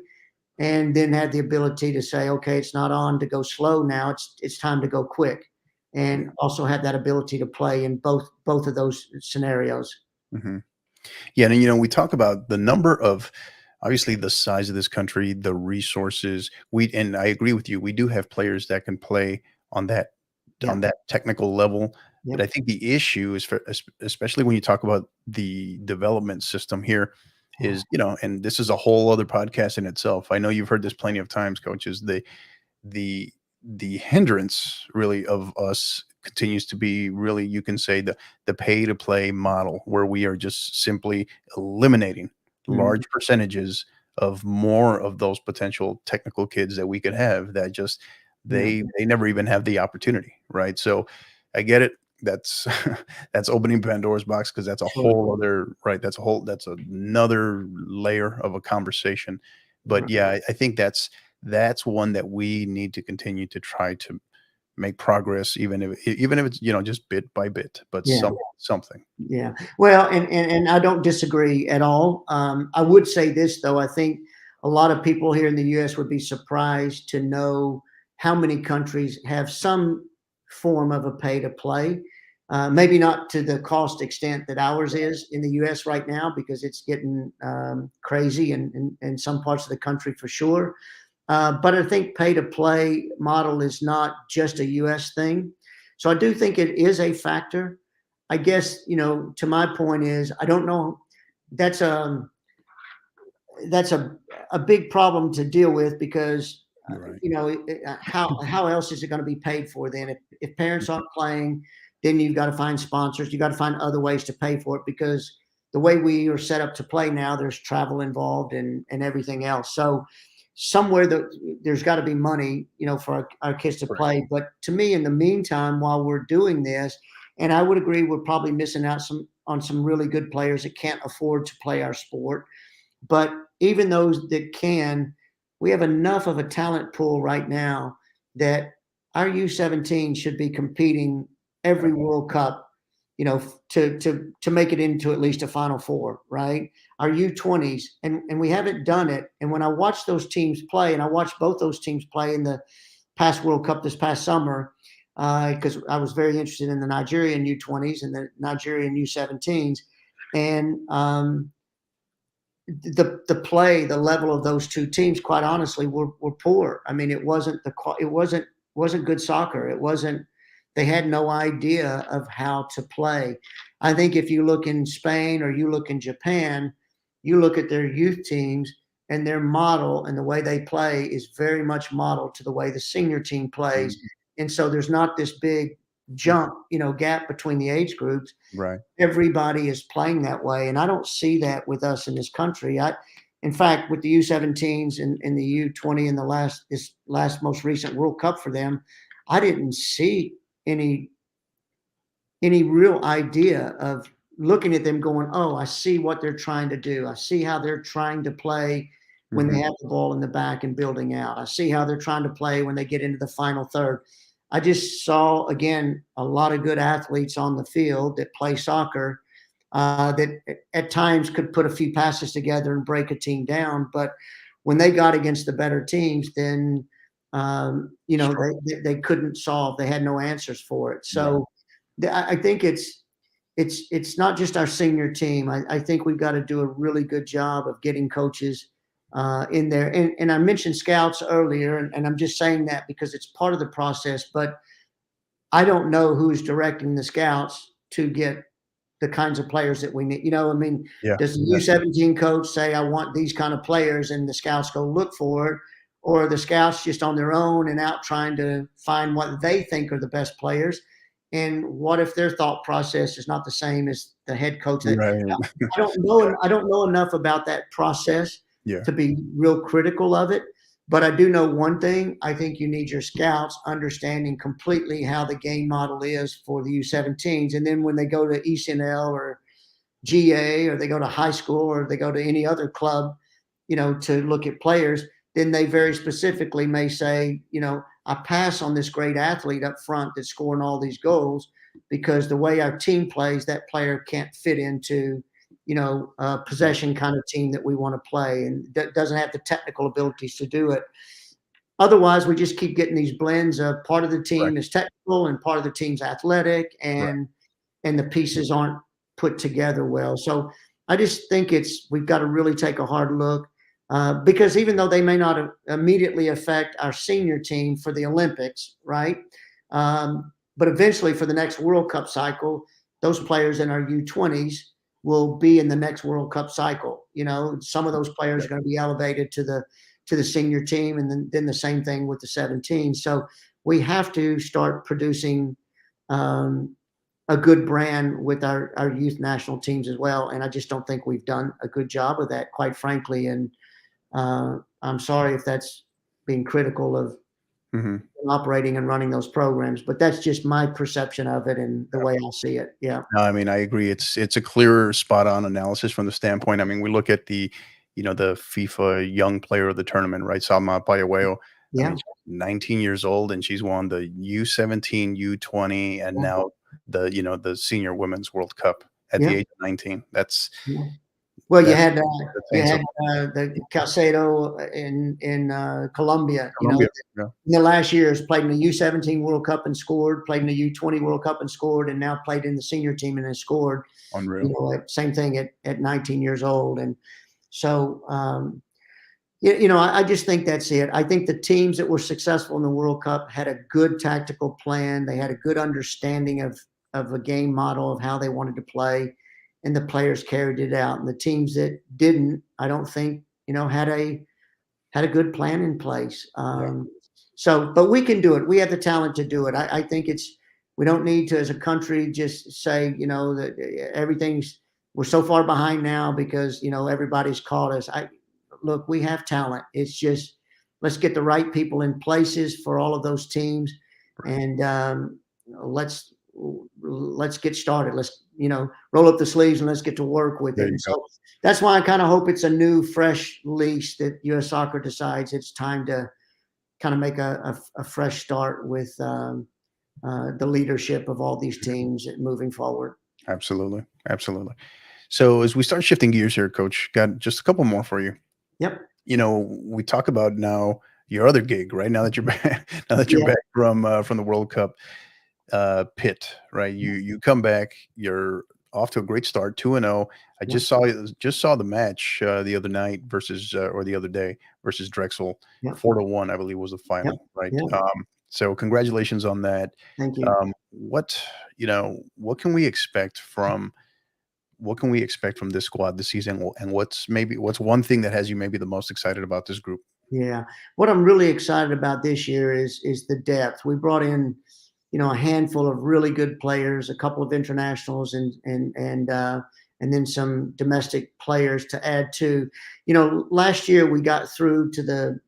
and then have the ability to say, okay, it's not on to go slow now. It's time to go quick, and also have that ability to play in both of those scenarios. Mm-hmm. Yeah, and we talk about the number of, obviously, the size of this country, the resources. And I agree with you. We do have players that can play on that technical level. Yep. But I think the issue is, especially when you talk about the development system here, is and this is a whole other podcast in itself. I know you've heard this plenty of times, coaches. The hindrance really of us continues to be, really, you can say, the pay to play model, where we are just simply eliminating large percentages of more of those potential technical kids that we could have, that just they never even have the opportunity, right? So I get it. That's that's opening Pandora's box, because that's a whole other, right, that's another layer of a conversation. But yeah, I think that's one that we need to continue to try to make progress, even if it's just bit by bit, but something. Yeah. Well, and I don't disagree at all. I would say this, though. I think a lot of people here in the U.S. would be surprised to know how many countries have some form of a pay to play. Maybe not to the cost extent that ours is in the U.S. right now, because it's getting crazy in some parts of the country for sure. But I think pay to play model is not just a U.S. thing. So I do think it is a factor. I guess, to my point is, I don't know. That's a big problem to deal with, because Right. How else is it going to be paid for then? If parents aren't playing, then you've got to find sponsors. You got to find other ways to pay for it because the way we are set up to play now, there's travel involved and everything else. So somewhere there's got to be money, for our kids to Correct. play. But to me, in the meantime, while we're doing this, and I would agree, we're probably missing out on some really good players that can't afford to play our sport. But even those that can, we have enough of a talent pool right now that our U17 should be competing every World Cup, to make it into at least a Final Four, right? Our U20s, and we haven't done it. And when I watch those teams play, and I watched both those teams play in the past World Cup this past summer, because I was very interested in the Nigerian U20s and the Nigerian U17s, and the level of those two teams, quite honestly, were poor. I mean, it wasn't good soccer. It wasn't. They had no idea of how to play. I think if you look in Spain or you look in Japan, you look at their youth teams and their model and the way they play is very much modeled to the way the senior team plays. Mhm. And so there's not this big jump, gap between the age groups. Right. Everybody is playing that way, and I don't see that with us in this country. In fact, with the U17s and the U20 in this last most recent World Cup for them, I didn't see any real idea of looking at them going, "Oh, I see what they're trying to do. I see how they're trying to play when they Mhm. have the ball in the back and building out. I see how they're trying to play when they get into the final third." I just saw, again, a lot of good athletes on the field that play soccer, that at times could put a few passes together and break a team down. But when they got against the better teams, then Sure. they couldn't solve. They had no answers for it. Right. So I think it's not just our senior team. I think we've got to do a really good job of getting coaches in there. And I mentioned scouts earlier, and I'm just saying that because it's part of the process. But I don't know who's directing the scouts to get the kinds of players that we need. I mean, Yeah. does the Exactly. U17 coach say, I want these kind of players, and the scouts go look for it? Or are the scouts just on their own and out trying to find what they think are the best players? And what if their thought process is not the same as the head coach? Right. I don't know. I don't know enough about that process Yeah. to be real critical of it. But I do know one thing. I think you need your scouts understanding completely how the game model is for the U17s. And then when they go to ECNL or GA, or they go to high school, or they go to any other club, to look at players, then they very specifically may say, I pass on this great athlete up front that's scoring all these goals because the way our team plays, that player can't fit into, a Right. possession kind of team that we want to play, and that doesn't have the technical abilities to do it. Otherwise, we just keep getting these blends of part of the Right. team is technical and part of the team's athletic, Right. and the pieces aren't put together well. So I just think we've got to really take a hard look, because even though they may not immediately affect our senior team for the Olympics, right? But eventually, for the next World Cup cycle, those players in our U20s will be in the next World Cup cycle. Some of those players are Right. going to be elevated to the senior team, and then the same thing with the 17. So we have to start producing um, a good brand with our youth national teams as well. And I just don't think we've done a good job of that, quite frankly. And I'm sorry if that's being critical of Mhm. operating and running those programs, but that's just my perception of it and the Yeah. way I see it. Yeah. No, I mean, I agree. It's a clear, spot on analysis from the standpoint. I mean, we look at the FIFA Young Player of the Tournament, right? Salma Bayaweo. I mean, Yeah. she's 19 years old and she's won the U17, U20, and Yeah. now the Senior Women's World Cup at Yeah. the age of 19. Yeah. Well, That's that's you saying had something. the Calcedo in Colombia. Colombia, yeah, In the last years, played in the U17 World Cup and scored, played in the U20 World Cup and scored, and now played in the senior team and has scored. unreal. Same thing at 19 years old. And so, I just think that's it. I think the teams that were successful in the World Cup had a good tactical plan. They had a good understanding of a game model of how they wanted to play, and the players carried it out. And the teams that didn't, I don't think, had had a good plan in place. Yeah. But we can do it. We have the talent to do it. I think we don't need to, as a country, just say, that we're so far behind now because, everybody's caught us. Look, we have talent. It's just, let's get the right people in places for all of those teams. Right. And let's let's get started. Let's, roll up the sleeves and let's get to work with There it. you And go. so that's why I kind of hope it's a new, fresh lease that U.S. Soccer decides it's time to kind of make a fresh start with the leadership of all these teams moving forward. Absolutely. Absolutely. So as we start shifting gears here, Coach, got just a couple more for you. Yep. We talk about now your other gig, right? Now that you're back, now that you're Yeah. back from the World Cup, Pitt, right? You come back, you're off to a great start, 2-0. I Yep. just saw the match the other night versus or the other day versus Drexel, Yep. 4-1, I believe was the Yep. final, right? Yep. So congratulations on that. Thank you. What what can we expect from this squad this season? And what's one thing that has you maybe the most excited about this group? Yeah. What I'm really excited about this year is the depth. We brought in, a handful of really good players, a couple of internationals, and then some domestic players to add to. Last year we got through to the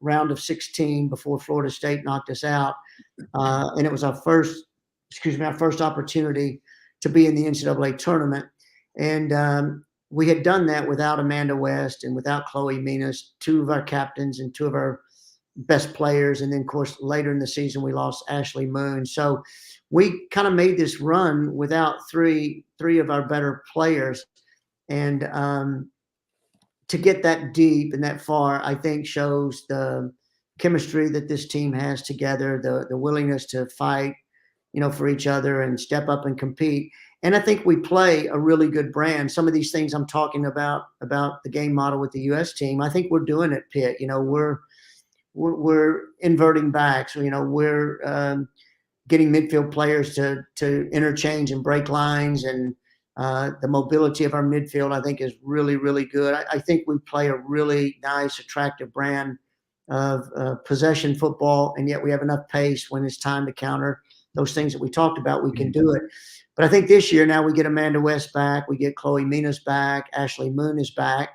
round of 16 before Florida State knocked us out, and it was our first opportunity to be in the NCAA tournament, and we had done that without Amanda West and without Chloe Minas, two of our captains and two of our best players. And then, of course, later in the season, we lost Ashley Moon. So we kind of made this run without three of our better players. And to get that deep and that far, I think shows the chemistry that this team has together, the willingness to fight, for each other and step up and compete. And I think we play a really good brand. Some of these things I'm talking about the game model with the U.S. team, I think we're doing at Pitt. We're inverting backs. We're getting midfield players to interchange and break lines, and the mobility of our midfield, I think, is really, really good. I think we play a really nice, attractive brand of possession football, and yet we have enough pace when it's time to counter those things that we talked about. We can do it. But I think this year now we get Amanda West back, we get Chloe Minas back, Ashley Moon is back,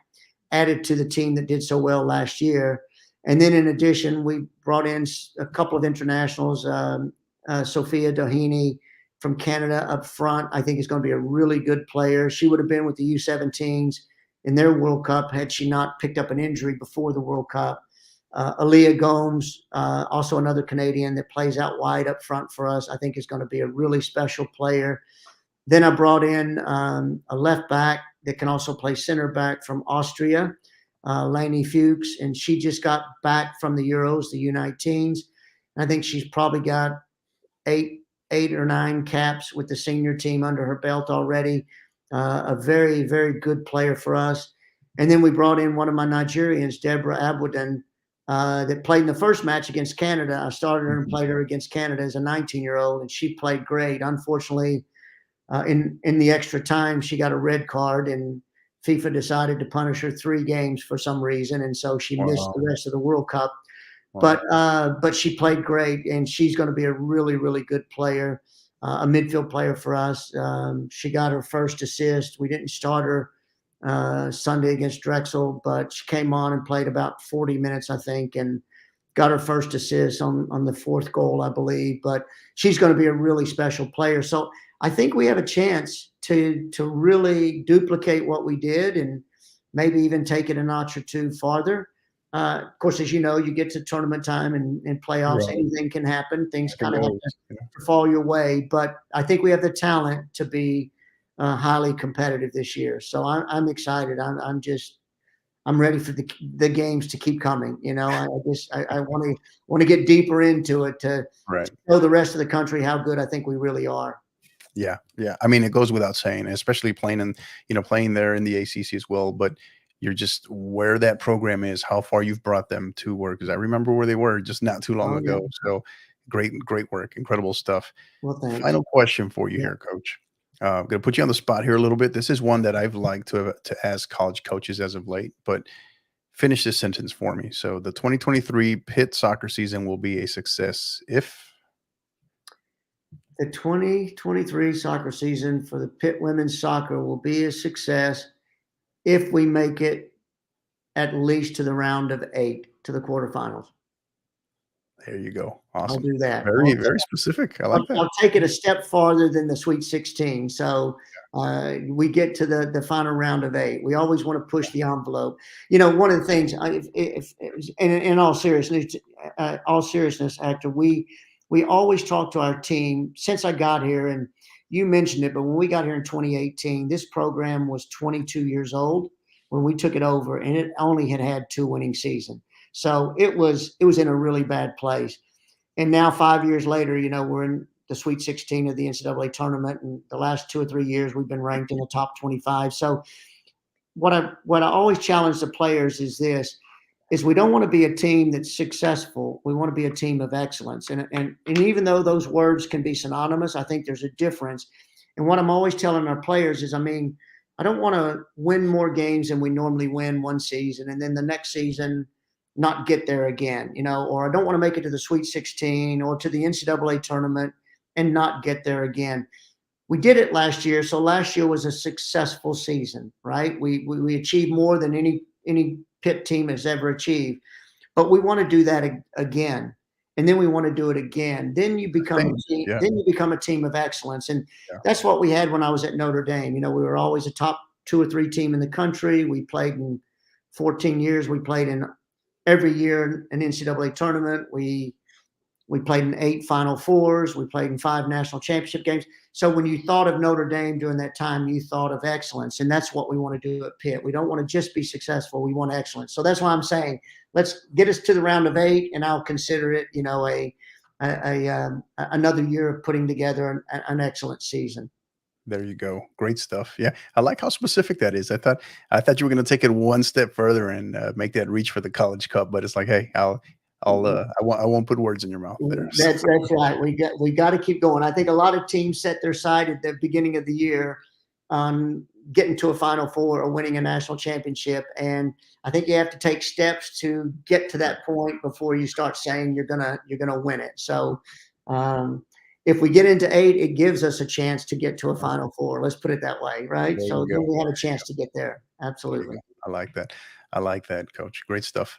added to the team that did so well last year. And then in addition, we brought in a couple of internationals, Sophia Doheny from Canada up front. I think is going to be a really good player. She would have been with the U17s in their World Cup had she not picked up an injury before the World Cup. Aaliyah Gomes, also another Canadian that plays out wide up front for us, I think is going to be a really special player. Then I brought in a left back that can also play center back from Austria, Lainey Fuchs, and she just got back from the Euros, the U19s. And I think she's probably got eight or nine caps with the senior team under her belt already. A very, very good player for us. And then we brought in one of my Nigerians, Deborah Abwoden, that played in the first match against Canada. I started her and played her against Canada as a 19-year-old, and she played great. Unfortunately, in the extra time, she got a red card, and FIFA decided to punish her 3 games for some reason, and so she missed Wow. the rest of the World Cup. Wow. But she played great, and she's going to be a really, really good player, a midfield player for us. She got her first assist. We didn't start her Sunday against Drexel, but she came on and played about 40 minutes, I think, and got her first assist on the 4th goal, I believe. But she's going to be a really special player. So I think we have a chance to really duplicate what we did and maybe even take it a notch or two farther. Of course, as you know, you get to tournament time and playoffs, Right. anything can happen. Things It kind of have goes. Yeah. to fall your way. But I think we have the talent to be highly competitive this year. So I'm excited. I'm ready for the games to keep coming. I want to get deeper into it to Right. show the rest of the country how good I think we really are. Yeah, yeah. I mean, it goes without saying, especially playing there in the ACC as well. But you're just where that program is, how far you've brought them to work. Because I remember where they were just not too long Oh yeah. ago. So great work, incredible stuff. Well, thanks. Final question for you Yeah. here, Coach. I'm going to put you on the spot here a little bit. This is one that I've liked to ask college coaches as of late. But Finish this sentence for me. So the 2023 Pitt soccer season will be a success if The 2023 soccer season for the Pitt women's soccer will be a success if we make it at least to the round of 8, to the quarterfinals. there you go. I'll Awesome. do that. Very, very specific. I like that. I'll take it a step farther than the Sweet 16. So we get to the final round of 8. We always want to push the envelope. One of the things, in all seriousness, Actor, we always talk to our team since I got here, and you mentioned it, but when we got here in 2018, this program was 22 years old when we took it over, and it only had 2 winning seasons. So it was in a really bad place. And now 5 years later, we're in the Sweet 16 of the NCAA tournament, and the last 2 or 3 years we've been ranked in the top 25. So what I always challenge the players is this: is we don't want to be a team that's successful. We want to be a team of excellence. And even though those words can be synonymous, I think there's a difference. And what I'm always telling our players is, I don't want to win more games than we normally win one season, and then the next season not get there again, or I don't want to make it to the Sweet 16 or to the NCAA tournament and not get there again. We did it last year, so last year was a successful season, right? We achieved more than any Pitt team has ever achieved, but we want to do that again, and then we want to do it again. Then you become a team. Yeah. Then you become a team of excellence, and Yeah. that's what we had when I was at Notre Dame. We were always a top 2 or 3 team in the country. We played in 14 years. We played in every year an NCAA tournament. We played in 8 Final Fours. We played in 5 national championship games. So when you thought of Notre Dame during that time, you thought of excellence, and that's what we want to do at Pitt. We don't want to just be successful. We want excellence. So that's why I'm saying, let's get us to the round of 8, and I'll consider it, another year of putting together an excellent season. There you go. Great stuff. Yeah, I like how specific that is. I thought you were going to take it one step further and make that reach for the College Cup, but it's like, hey, I won't put words in your mouth there. So, That's right. We got to keep going. I think a lot of teams set their sight at the beginning of the year on getting to a Final Four or winning a national championship, and I think you have to take steps to get to that point before you start saying you're gonna win it. So if we get into 8, it gives us a chance to get to a Final Four. Let's put it that way, right? there So you then go. we have a chance to get there. There you Absolutely. go. I like that. I like that, Coach. Great stuff.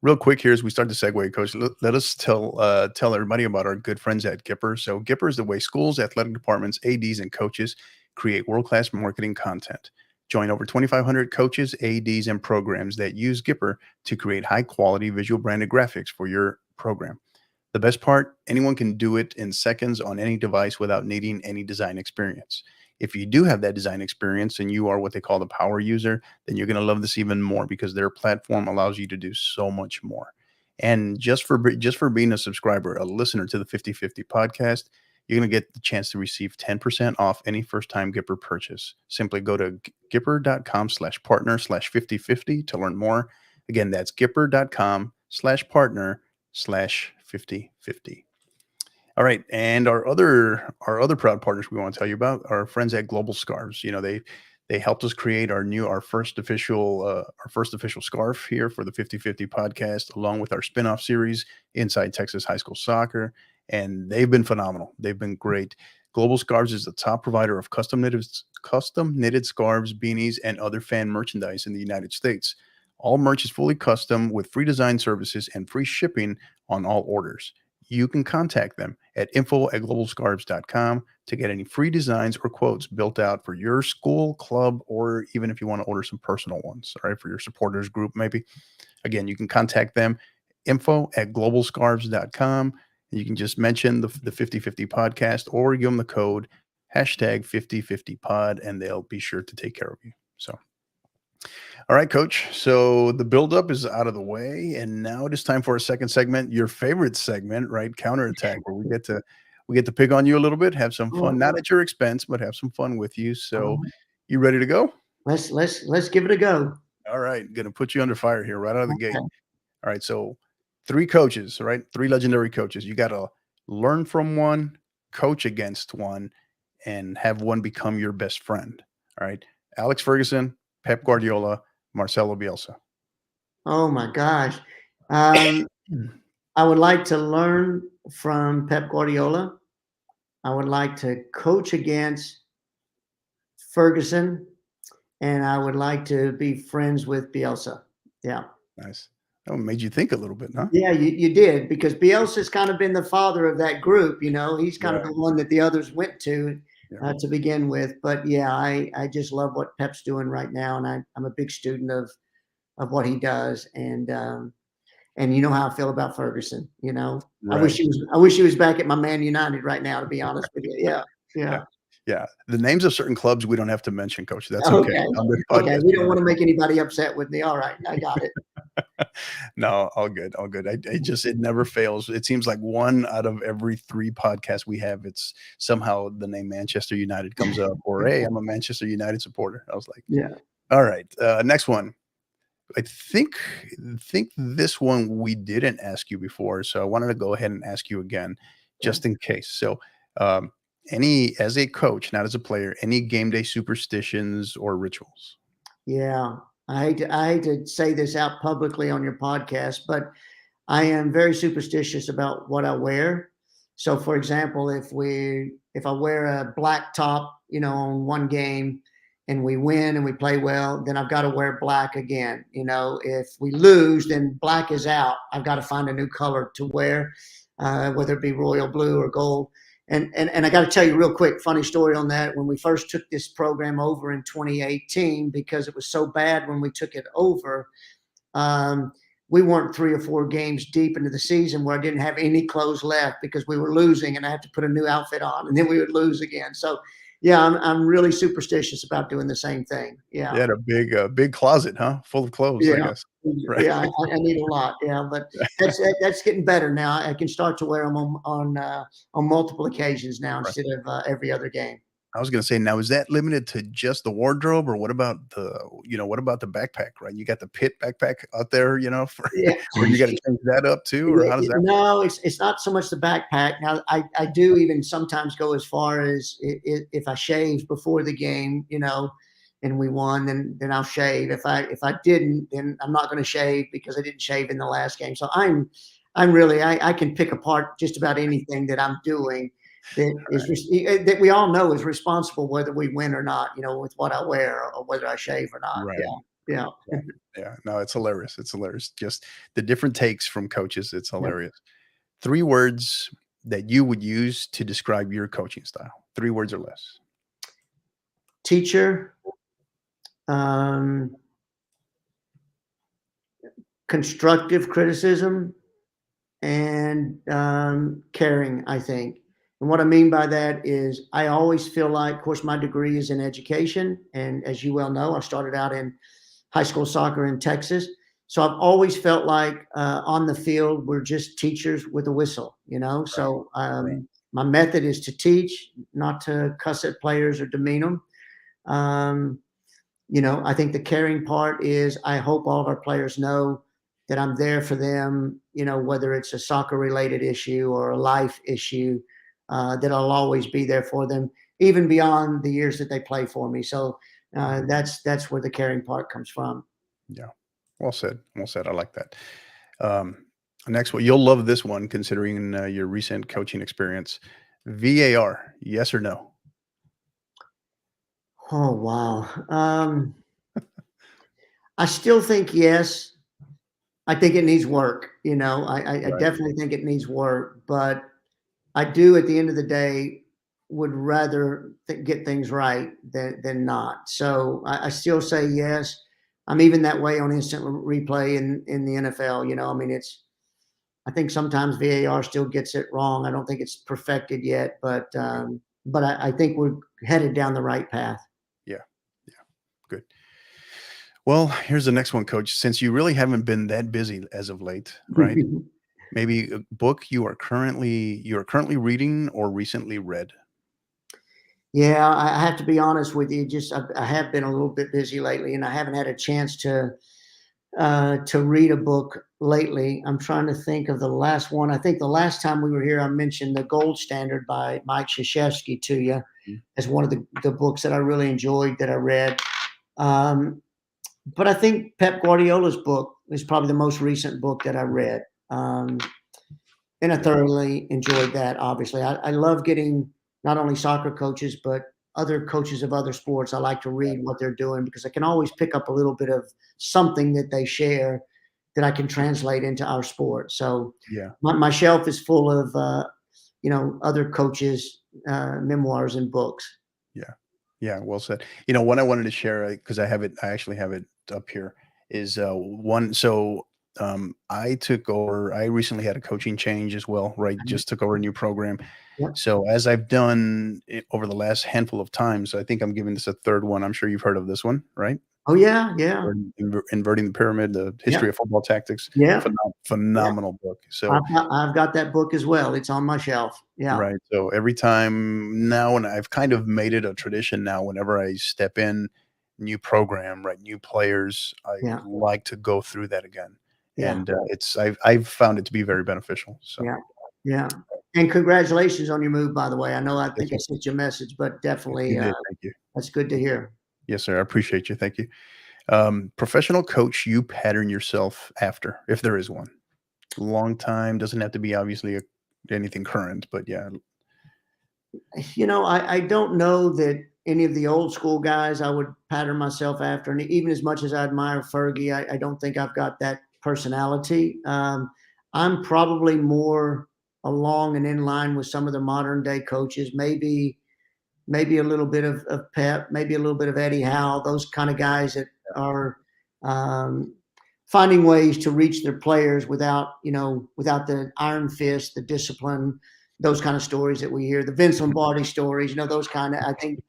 Real quick here as we start to segue, Coach, let us tell everybody about our good friends at Gipper. So Gipper is the way schools, athletic departments, ADs, and coaches create world-class marketing content. Join over 2,500 coaches, ADs, and programs that use Gipper to create high-quality visual branded graphics for your program. The best part, anyone can do it in seconds on any device without needing any design experience. If you do have that design experience and you are what they call the power user, then you're going to love this even more because their platform allows you to do so much more. And just for being a subscriber, a listener to the 50/50 podcast, you're going to get the chance to receive 10% off any first-time Gipper purchase. Simply go to gipper.com/partner/5050 to learn more. Again, that's gipper.com/partner/5050. All right, and our other proud partners we want to tell you about are our friends at Global Scarves. They helped us create our first official scarf here for the 50/50 podcast, along with our spinoff series Inside Texas High School Soccer, and they've been phenomenal. They've been great. Global Scarves is the top provider of custom knitted scarves, beanies, and other fan merchandise in the United States. All merch is fully custom with free design services and free shipping on all orders. You can contact them at info@globalscarves.com to get any free designs or quotes built out for your school, club, or even if you want to order some personal ones, all right, for your supporters group, maybe. Again, you can contact them, info@globalscarves.com. And you can just mention the 50/50 podcast or give them the code hashtag 50/50pod, and they'll be sure to take care of you. So, all right, Coach. So the buildup is out of the way, and now it is time for our second segment, your favorite segment, right? Counterattack, where we get to pick on you a little bit, have some fun, not at your expense, but have some fun with you. So, you ready to go? Let's give it a go. All right, gonna put you under fire here right out of the gate. Okay. All right, so 3 coaches, right? 3 legendary coaches. You got to learn from one, coach against one, and have one become your best friend. All right, Alex Ferguson, Pep Guardiola, Marcelo Bielsa. Oh my gosh. Um, Hmm. I would like to learn from Pep Guardiola. I would like to coach against Ferguson, and I would like to be friends with Bielsa. Yeah. Nice. That one made you think a little bit, huh? Yeah, you did because Bielsa's kind of been the father of that group, you know. He's kind of Right. the one that the others went Yeah. to begin with. But yeah, I just love what Pep's doing right now, and I'm a big student of what he does. And you know how I feel about Ferguson. You know, Right. I wish he was back at my Man United right now. To be honest with you, yeah, Yeah. yeah. Yeah. The names of certain clubs we don't have to mention, coach. That's okay. Okay, On this okay. podcast, We we don't don't want to have make anybody upset with me. All right, I got it. to. No, all good. All good. I just, it never fails. It seems like one out of every three podcasts we have, it's somehow the name Manchester United comes up, or hey, I'm a Manchester United supporter. I was like, Yeah, all right. Next one. I think this one we didn't ask you before, so I wanted to go ahead and ask you again, yeah. just in case. So, um, any as a coach, not as a player, any game day superstitions or rituals? Yeah, I hate to say this out publicly on your podcast, but I am very superstitious about what I wear. So, for example, if I wear a black top, you know, on one game and we win and we play well, then I've got to wear black again. You know, if we lose, then black is out. I've got to find a new color to wear, whether it be royal blue or gold. And I got to tell you real quick, funny story on that. When we first took this program over in 2018, because it was so bad when we took it over, um, we weren't 3 or 4 games deep into the season where I didn't have any clothes left because we were losing and I had to put a new outfit on and then we would lose again. So yeah, I'm really superstitious about doing the same thing. Yeah. You had a big closet, huh? Full of clothes, I Yeah. guess. Right. Yeah, I need a lot. Yeah, but that's getting better now. I can start to wear them on multiple occasions now Right. instead of every other game. I was gonna say, now is that limited to just the wardrobe, or what about what about the backpack, right? You got the Pitt backpack out there, for Yeah. or you gotta change that up too, or Yeah, how does that work? no, it's not so much the backpack. Now, I do even sometimes go as far as if I shave before the game, you know, and we won, then I'll shave. If I didn't, then I'm not going to shave because I didn't shave in the last game. So I'm really I can pick apart just about anything that I'm doing that we all know is responsible whether we win or not. You know, with what I wear or whether I shave or not. Right, Yeah, yeah, right. Yeah, no, it's hilarious, it's hilarious. Just the different takes from coaches, it's yeah. hilarious. 3 words that you would use to describe your coaching style. 3 words or less. Teacher. Um, Constructive criticism and caring, I think. And what I mean by that is I always feel like, of course, my degree is in education. And as you well know, I started out in high school soccer in Texas. So I've always felt like on the field, we're just teachers with a whistle, you know? Right, So right. my method is to teach, not to cuss at players or demean them. Um, you know, I think the caring part is I hope all of our players know that I'm there for them, you know, whether it's a soccer related issue or a life issue, that I'll always be there for them, even beyond the years that they play for me. So that's where the caring part comes from. Yeah. Well said, well said, I like that. Um, Next one, you'll love this one considering, your recent coaching experience. VAR, yes or no? Oh wow. I still think yes. I think it needs work. You know, I Right. definitely think it needs work, but I do at the end of the day would rather get things right than not. So I still say yes. I'm even that way on instant replay in the NFL. You know, I mean, I think sometimes VAR still gets it wrong. I don't think it's perfected yet, but I think we're headed down the right path. Yeah. Yeah. Good. Well, here's the next one, coach. Since you really haven't been that busy as of late, right? Maybe a book you are currently reading or recently read. Yeah, I have to be honest with you. Just I have been a little bit busy lately, and I haven't had a chance to read a book lately. I'm trying to think of the last one. I think the last time we were here, I mentioned The Gold Standard by Mike Krzyzewski to you Mm. as one of the books that I really enjoyed that I read. Um, but I think Pep Guardiola's book is probably the most recent book that I read. And I thoroughly enjoyed that. Obviously, I love getting not only soccer coaches, but other coaches of other sports. I like to read what they're doing because I can always pick up a little bit of something that they share that I can translate into our sport. So Yeah. my shelf is full of, other coaches, memoirs and books. Yeah. Yeah, well said. What I wanted to share, because I actually have it up here, is one. So I recently had a coaching change as well, right? Just took over a new program. Yep. So as I've done it over the last handful of times, I think I'm giving this a third one. I'm sure you've heard of this one, right? Oh yeah, yeah, Inverting the Pyramid, the yep, history of football tactics. yeah, yeah. Phenomenal book. So I've got that book as well. It's on my shelf. Yeah, right. So every time now, and I've kind of made it a tradition now, whenever I step in new program, right, new players, I yeah, like to go through that again. yeah, And I've found it to be very beneficial. So yeah, yeah. And congratulations on your move, by the way. I yes, think I sir. sent you a message, but Yes, you definitely, did. Thank you. that's good to hear. Yes, sir. I appreciate you. Thank you. Professional coach you pattern yourself after, if there is one. Long time, doesn't have to be obviously anything current, but yeah. I don't know that any of the old school guys I would pattern myself after. And even as much as I admire Fergie, I don't think I've got that personality. I'm probably more along and in line with some of the modern day coaches, maybe a little bit of Pep, maybe a little bit of Eddie Howe, those kind of guys that are um, finding ways to reach their players without the iron fist, the discipline, those kind of stories that we hear, the Vince Lombardi stories, those kind of, I think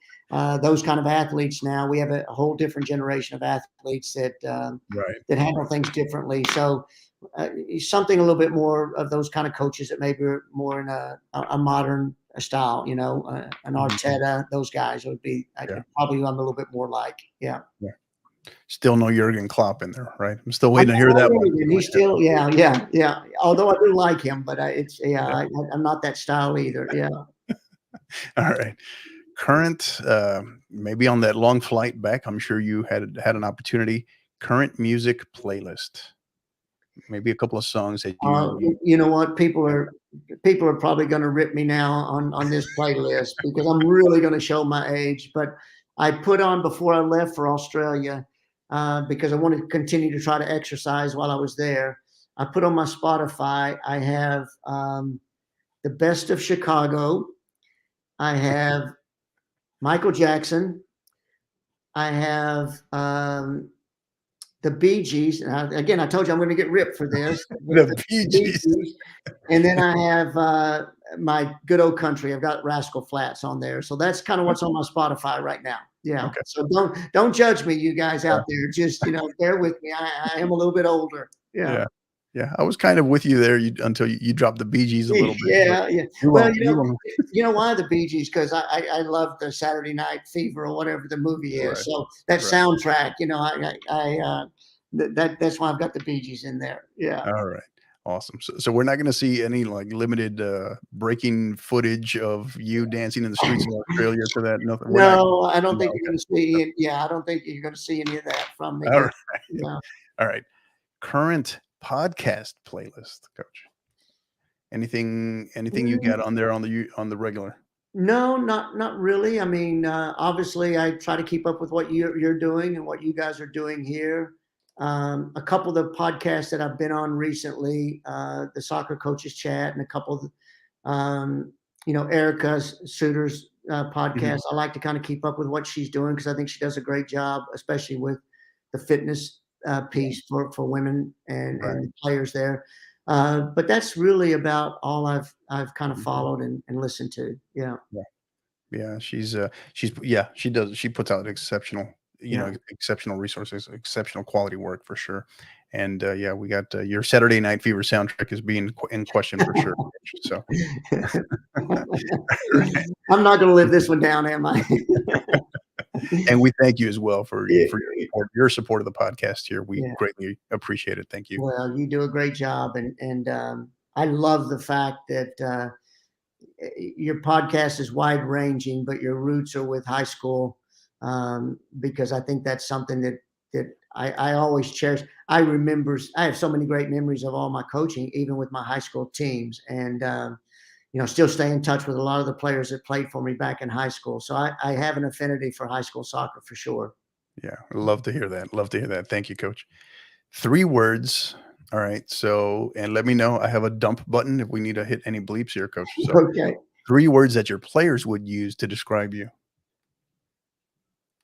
those kind of athletes now, we have a whole different generation of athletes Right. that handle things differently. So something a little bit more of those kind of coaches that maybe are more in a modern style, an Mhm. Arteta, those guys would be Yeah. probably I'm a little bit more like, yeah. Yeah. Still no Jurgen Klopp in there, right? I'm still I'm waiting to hear still that one. waiting, he's still, yeah, yeah, yeah. Although I do like him, but Yeah. I'm not that style either. Yeah. All right. Current, maybe on that long flight back, I'm sure you had an opportunity. Current music playlist. Maybe a couple of songs that you You know what? yeah. People are probably going to rip me now on this playlist because I'm really going to show my age. But I put on before I left for Australia because I wanted to continue to try to exercise while I was there. I put on my Spotify. I have the best of Chicago. I have Michael Jackson. I have the Bee Gees. Again, I told you I'm going to get ripped for this. The The Bee Bee Gees. Gees. And then I have my good old country. I've got Rascal Flats on there. So that's kind of what's on my Spotify right now. Yeah. Okay. So don't judge me, you guys Yeah. out there. Just bear with me. I am a little bit older. Yeah. Yeah. Yeah. I was kind of with you there until you dropped the Bee Gees a little bit, but Yeah, yeah. you Well, won't. You won't. you know why the Bee Gees? Because I love the Saturday Night Fever or whatever the movie is. Right. So that Right. soundtrack, that's why I've got the Bee Gees in there. Yeah. All right. Awesome. So we're not going to see any like limited breaking footage of you dancing in the streets of Australia to that. Nothing. We're not. No, I don't No. think you're going to see it. Yeah, I don't think you're going to see any of that from me. All Yeah, right. yeah. All right. Current podcast playlist, coach. Anything you got on there on the regular? No, not really. I mean, obviously, I try to keep up with what you're doing and what you guys are doing here. A couple of the podcasts that I've been on recently, the Soccer Coaches Chat, and a couple of, Erica Suter's Mhm. podcast. I like to kind of keep up with what she's doing because I think she does a great job, especially with the fitness Yeah. piece for women and Right. the players there. But that's really about all I've kind of Mhm. followed and listened to. Yeah, Yeah. Yeah. Yeah, she does. She puts out yeah. exceptional resources, exceptional quality work for sure. And yeah, we got your Saturday Night Fever soundtrack is being in question for sure. So, I'm not going to live this one down, am I? and we thank you as well Yeah, for your support of the podcast here. We yeah. greatly appreciate it. Thank you. Well, you do a great job, and I love the fact that your podcast is wide ranging, but your roots are with high school because I think that's something that I always cherish. I remember. I have so many great memories of all my coaching, even with my high school teams, and still stay in touch with a lot of the players that played for me back in high school. So I have an affinity for high school soccer for sure. Yeah, love to hear that. Love to hear that. Thank you, coach. 3 words. All right. So, and let me know. I have a dump button if we need to hit any bleeps here, coach. So, Okay. 3 words that your players would use to describe you.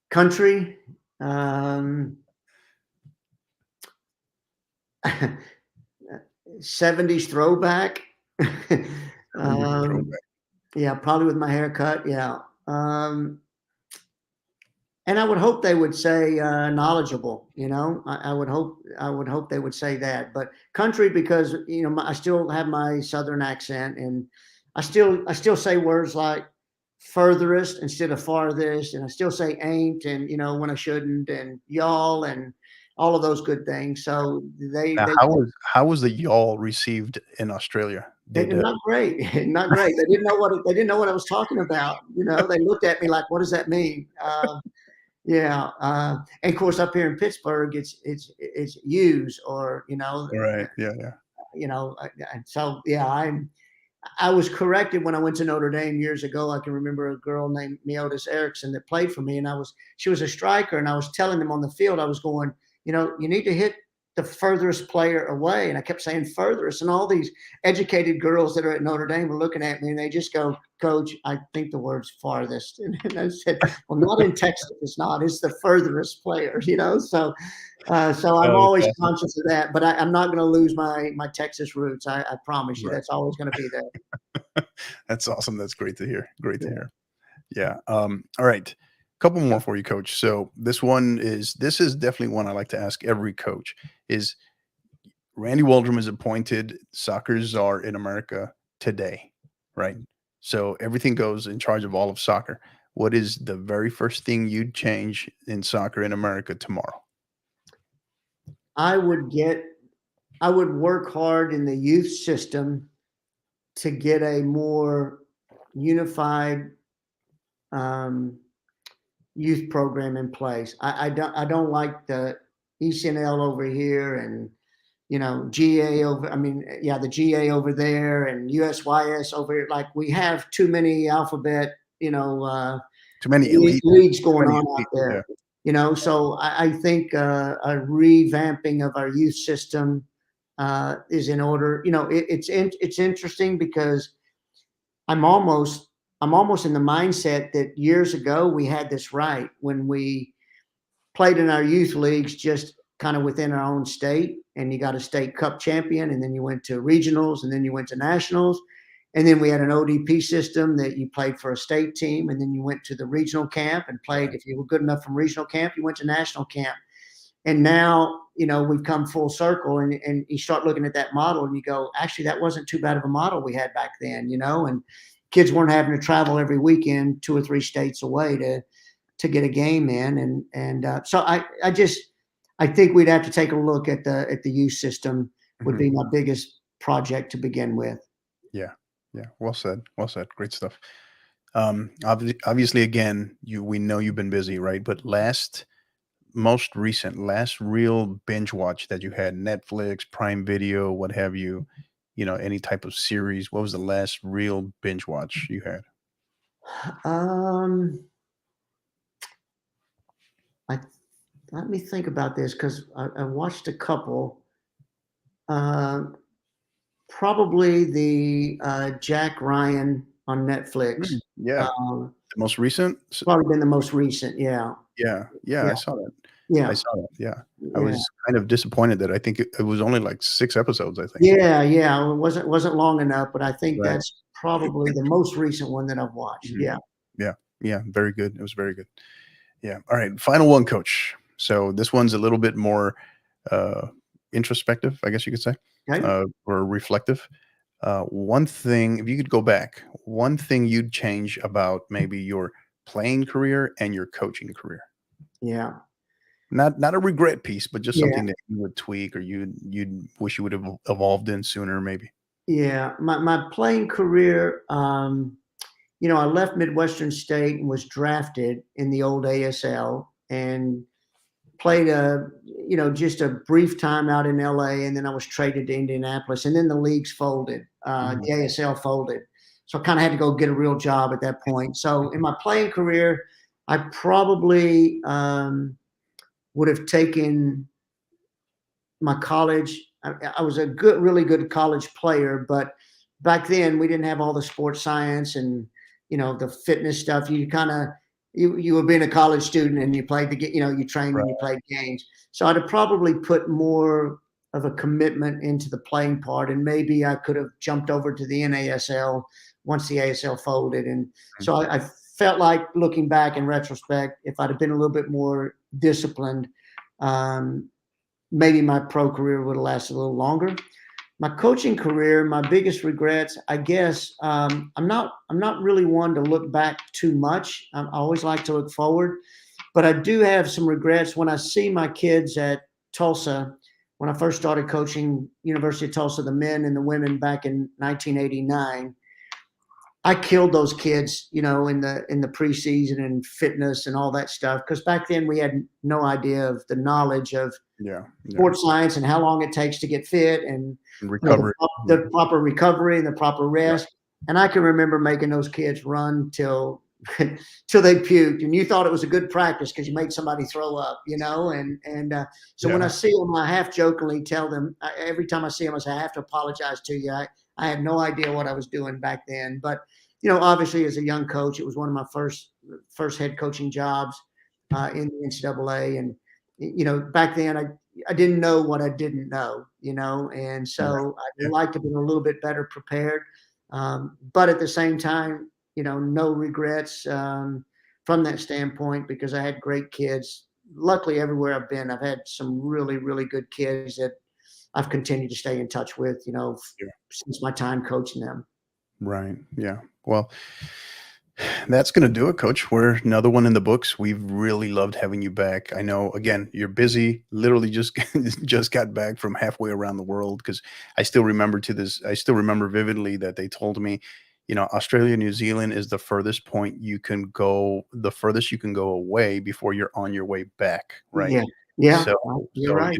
Country. Um, 70s throwback. um, Throwback. yeah, probably with my haircut. Yeah. And I would hope they would say knowledgeable. I would hope they would say that. But country, because I still have my southern accent, and I still say words like furthest instead of farthest, and I still say ain't, and when I shouldn't, and y'all, and all of those good things. So they Now, they how was the y'all received in Australia? they're not great, not great. They didn't know what I was talking about. They looked at me like, "What does that mean?" Yeah, and of course up here in Pittsburgh, it's use, or Right. Yeah, yeah. and so yeah, I was corrected when I went to Notre Dame years ago. I can remember a girl named Miotis Erickson that played for me, and she was a striker, and I was telling them on the field, I was going, you need to hit the furthest player away, and I kept saying furthest, and all these educated girls that are at Notre Dame were looking at me, and they just go, "Coach, I think the word's farthest," and I said, "Well, not in Texas, it's not. It's the furthest player." So I'm Oh, always that's awesome. conscious of that, but I'm not going to lose my Texas roots. I promise you, Right. that's always going to be there. That's awesome. That's great to hear. Great to Yeah. hear. Yeah. All right. Couple more for you, coach. So this is definitely one I like to ask every coach is Randy Waldrum is appointed soccer czar in America today, right? So everything goes in charge of all of soccer. What is the very first thing you'd change in soccer in America tomorrow? I would get I would work hard in the youth system to get a more unified um, youth program in place. I don't like the ECNL over here, and GA over. I mean, yeah, the GA over there, and USYS over here. Like, we have too many alphabet, Too many elite, leagues too going many on out elite. Yeah. there. So I think a revamping of our youth system is in order. It's interesting because I'm almost I'm almost in the mindset that years ago we had this right when we played in our youth leagues, just kind of within our own state, and you got a state cup champion, and then you went to regionals, and then you went to nationals, and then we had an ODP system that you played for a state team, and then you went to the regional camp and played. Right. If you were good enough from regional camp, you went to national camp. And now, we've come full circle, and you start looking at that model and you go, actually, that wasn't too bad of a model we had back then, and kids weren't having to travel every weekend 2 or 3 states away to get a game in. So I think we'd have to take a look at the youth system, would Mhm. be my biggest project to begin with. Yeah. Yeah. Well said. Well said. Great stuff. Obviously, again, we know you've been busy, right? But last real binge watch that you had, Netflix, Prime Video, what have you, any type of series. What was the last real binge watch you had? Um, I Let me think about this, because I watched a couple. Uh, Probably the Jack Ryan on Netflix. Yeah. Um, The most recent? Probably been the most recent. Yeah, Yeah. Yeah. yeah, I saw that. I yeah, saw that. Yeah. I yeah. was kind of disappointed that I think it was only like 6 episodes, I think. Yeah, yeah, it wasn't long enough, but I think Right. that's probably the most recent one that I've watched. Mhm. Yeah. Yeah. Yeah. Very good. It was very good. Yeah. All right. Final one, coach. So this one's a little bit more uh, introspective, I guess you could say, Okay. or reflective. One thing, if you could go back, one thing you'd change about maybe your playing career and your coaching career. Yeah. Not a regret piece, but just Yeah. something that you would tweak or you'd wish you would have evolved in sooner, maybe. Yeah. My playing career, I left Midwestern State and was drafted in the old ASL, and played just a brief time out in LA, and then I was traded to Indianapolis, and then the leagues folded, Mhm. the ASL folded. So I kind of had to go get a real job at that point. So in my playing career, I probably would have taken my college. I was a really good college player, but back then we didn't have all the sports science and the fitness stuff. You kind of you were being a college student and you played you trained and you Right. played games. So I'd have probably put more of a commitment into the playing part, and maybe I could have jumped over to the NASL once the ASL folded. And so I felt like, looking back in retrospect, if I'd have been a little bit more disciplined, um, maybe my pro career would have lasted a little longer. My coaching career, my biggest regrets, I guess, I'm not really one to look back too much. I always like to look forward, but I do have some regrets when I see my kids at Tulsa. When I first started coaching University of Tulsa, the men and the women, back in 1989, I killed those kids, in the preseason and fitness and all that stuff, because back then we had no idea of the knowledge of Yeah. Yeah. sports science and how long it takes to get fit, and And the, recovery. the proper recovery and the proper Yeah. rest. And I can remember making those kids run till till they puked, and you thought it was a good practice because you made somebody throw up, so when I Yeah. see them, I half jokingly tell them, every time I see them, I say, I have to apologize to you. I had no idea what I was doing back then, but obviously, as a young coach, it was one of my first head coaching jobs in the NCAA, and back then I didn't know what I didn't know, and Right. so I'd Yeah. like to have been a little bit better prepared, but at the same time, no regrets from that standpoint, because I had great kids. Luckily, everywhere I've been, I've had some really, really good kids that I've continued to stay in touch with, Yeah. since my time coaching them. Right. Yeah. Well, that's going to do it, Coach. We're another one in the books. We've really loved having you back. I know, again, you're busy. Literally just just got back from halfway around the world, because I still remember vividly that they told me, Australia, New Zealand is the furthest point you can go, the furthest you can go away before you're on your way back. Right. Yeah, yeah, So, you're right.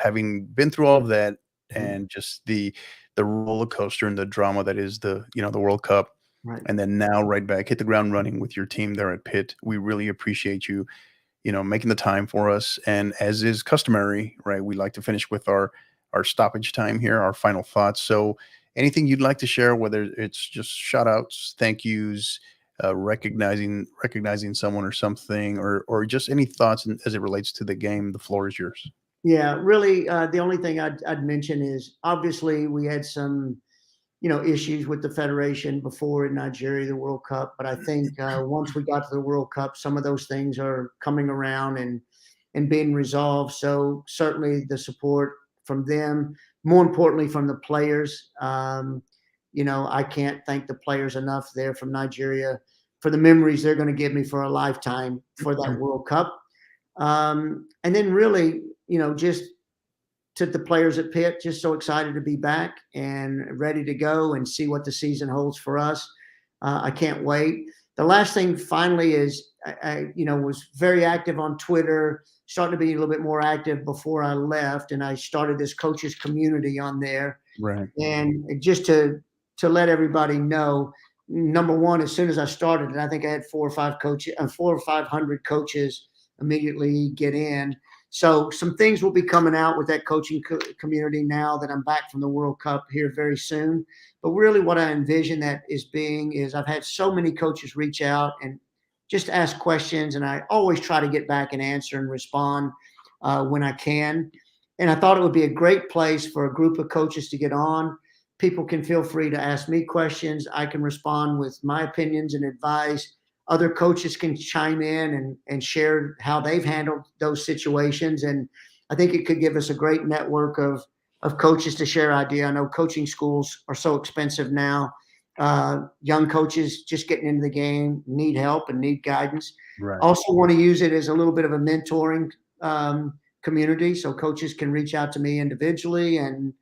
having been through all of that, Mhm. and just the roller coaster and the drama that is the World Cup, Right. and then now right back, hit the ground running with your team there at Pitt. We really appreciate you, making the time for us. And as is customary, right, we like to finish with our stoppage time here, our final thoughts. So, anything you'd like to share, whether it's just shout outs, thank yous, recognizing someone or something, or just any thoughts as it relates to the game, the floor is yours. Yeah, really, the only thing I'd mention is, obviously we had some, issues with the federation before in Nigeria, the World Cup. But I think once we got to the World Cup, some of those things are coming around and being resolved. So certainly the support from them, more importantly from the players. I can't thank the players enough there from Nigeria for the memories they're going to give me for a lifetime for that World Cup. And then really, just to the players at Pitt, just so excited to be back and ready to go and see what the season holds for us. I can't wait. The last thing finally is, I was very active on Twitter, starting to be a little bit more active before I left, and I started this coaches community on there. Right. And just to let everybody know, number one, as soon as I started, and I think I had 4 or 500 coaches immediately get in. So some things will be coming out with that coaching community now that I'm back from the World Cup here very soon. But really, what I envision that is being is, I've had so many coaches reach out and just ask questions, and I always try to get back and answer and respond when I can. And I thought it would be a great place for a group of coaches to get on. People can feel free to ask me questions. I can respond with my opinions and advice. Other coaches can chime in and share how they've handled those situations. And I think it could give us a great network of coaches to share idea. I know coaching schools are so expensive now. Young coaches just getting into the game need help and need guidance. Right. Also want to use it as a little bit of a mentoring community, so coaches can reach out to me individually, and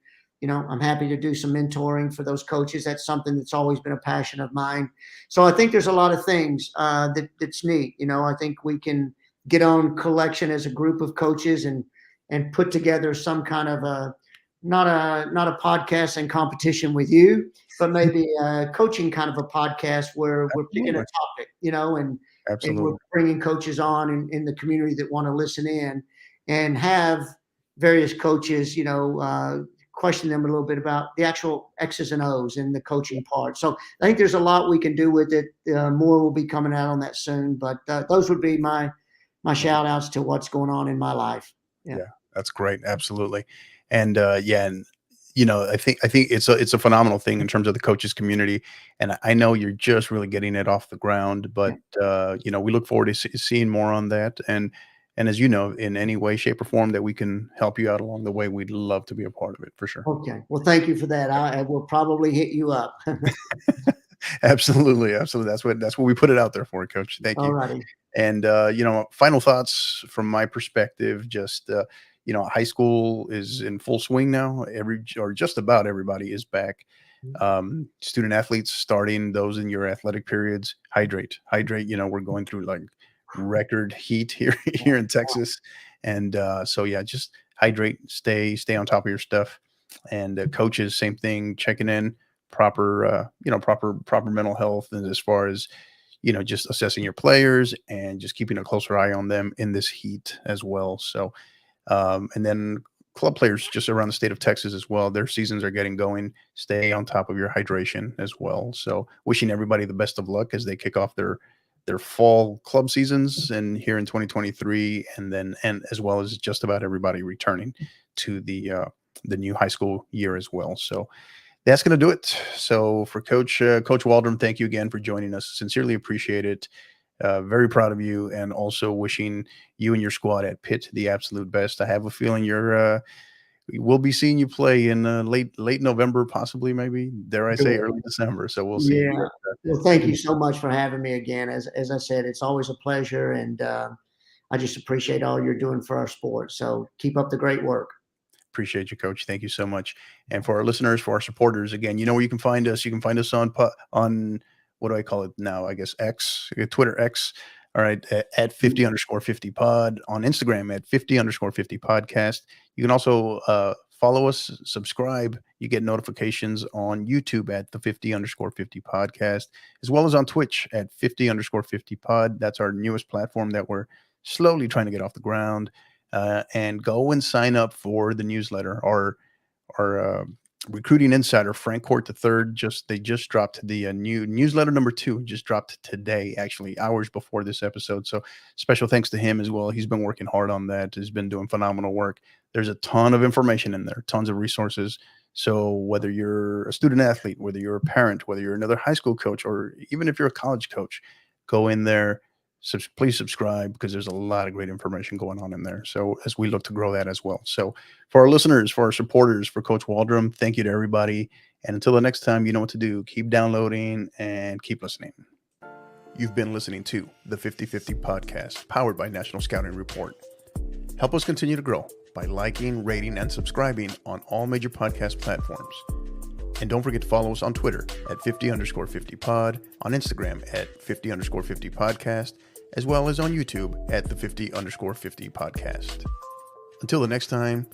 I'm happy to do some mentoring for those coaches. That's something that's always been a passion of mine. So I think there's a lot of things that's neat. I think we can get on collection as a group of coaches and put together some kind of a not a podcast in competition with you, but maybe a coaching kind of a podcast where we're picking a Absolutely. topic, and we're Absolutely. bringing coaches on in the community that want to listen in and have various coaches, question them a little bit about the actual X's and O's in the coaching part. So I think there's a lot we can do with it. More will be coming out on that soon, but those would be my shout outs to what's going on in my life. Yeah. Yeah, that's great. Absolutely. And yeah, and I think it's a phenomenal thing in terms of the coaches community. And I know you're just really getting it off the ground, but we look forward to seeing more on that. And as you know, in any way, shape, or form that we can help you out along the way, we'd love to be a part of it for sure. Okay. Well, thank you for that. I will probably hit you up. Absolutely, absolutely. That's what we put it out there for, Coach. Thank All you. righty. And final thoughts from my perspective, just high school is in full swing now. Or just about everybody is back. Student athletes starting those in your athletic periods, hydrate. We're going through like record heat here here in Texas. And so yeah, just hydrate, stay on top of your stuff. And coaches, same thing, checking in, proper mental health, and as far as just assessing your players and just keeping a closer eye on them in this heat as well. So, and then club players just around the state of Texas as well, their seasons are getting going. Stay on top of your hydration as well. So, wishing everybody the best of luck as they kick off their fall club seasons and here in 2023, and as well as just about everybody returning to the new high school year as well. So that's going to do it. So for Coach Waldrum, thank you again for joining us. Sincerely appreciate it. Very proud of you, and also wishing you and your squad at Pitt the absolute best. I have a feeling we'll be seeing you play in late November, possibly, maybe dare I say Good. early December. So we'll see. Yeah. Well, thank you so much for having me again. As I said, it's always a pleasure, and I just appreciate all you're doing for our sport. So keep up the great work. Appreciate you, Coach. Thank you so much. And for our listeners, for our supporters, again, you know where you can find us. You can find us on what do I call it now? I guess X, Twitter X. All right, at 50_50 pod, on Instagram at 50_50 podcast. You can also follow us, subscribe. You get notifications on YouTube at the 50_50 podcast, as well as on Twitch at 50_50 pod. That's our newest platform that we're slowly trying to get off the ground. And go and sign up for the newsletter. Our recruiting insider Frank Court III just dropped the new newsletter number 2. Just dropped today, actually hours before this episode. So special thanks to him as well. He's been working hard on that. He's been doing phenomenal work. There's a ton of information in there, tons of resources. So whether you're a student athlete, whether you're a parent, whether you're another high school coach, or even if you're a college coach, go in there. So please subscribe, because there's a lot of great information going on in there. So as we look to grow that as well. So for our listeners, for our supporters, for Coach Waldrum, thank you to everybody. And until the next time, you know what to do. Keep downloading and keep listening. You've been listening to the 50/50 podcast, powered by National Scouting Report. Help us continue to grow by liking, rating, and subscribing on all major podcast platforms. And don't forget to follow us on Twitter at 50_50 pod, on Instagram at 50_50 podcast, as well as on YouTube at the 50_50 podcast. Until the next time,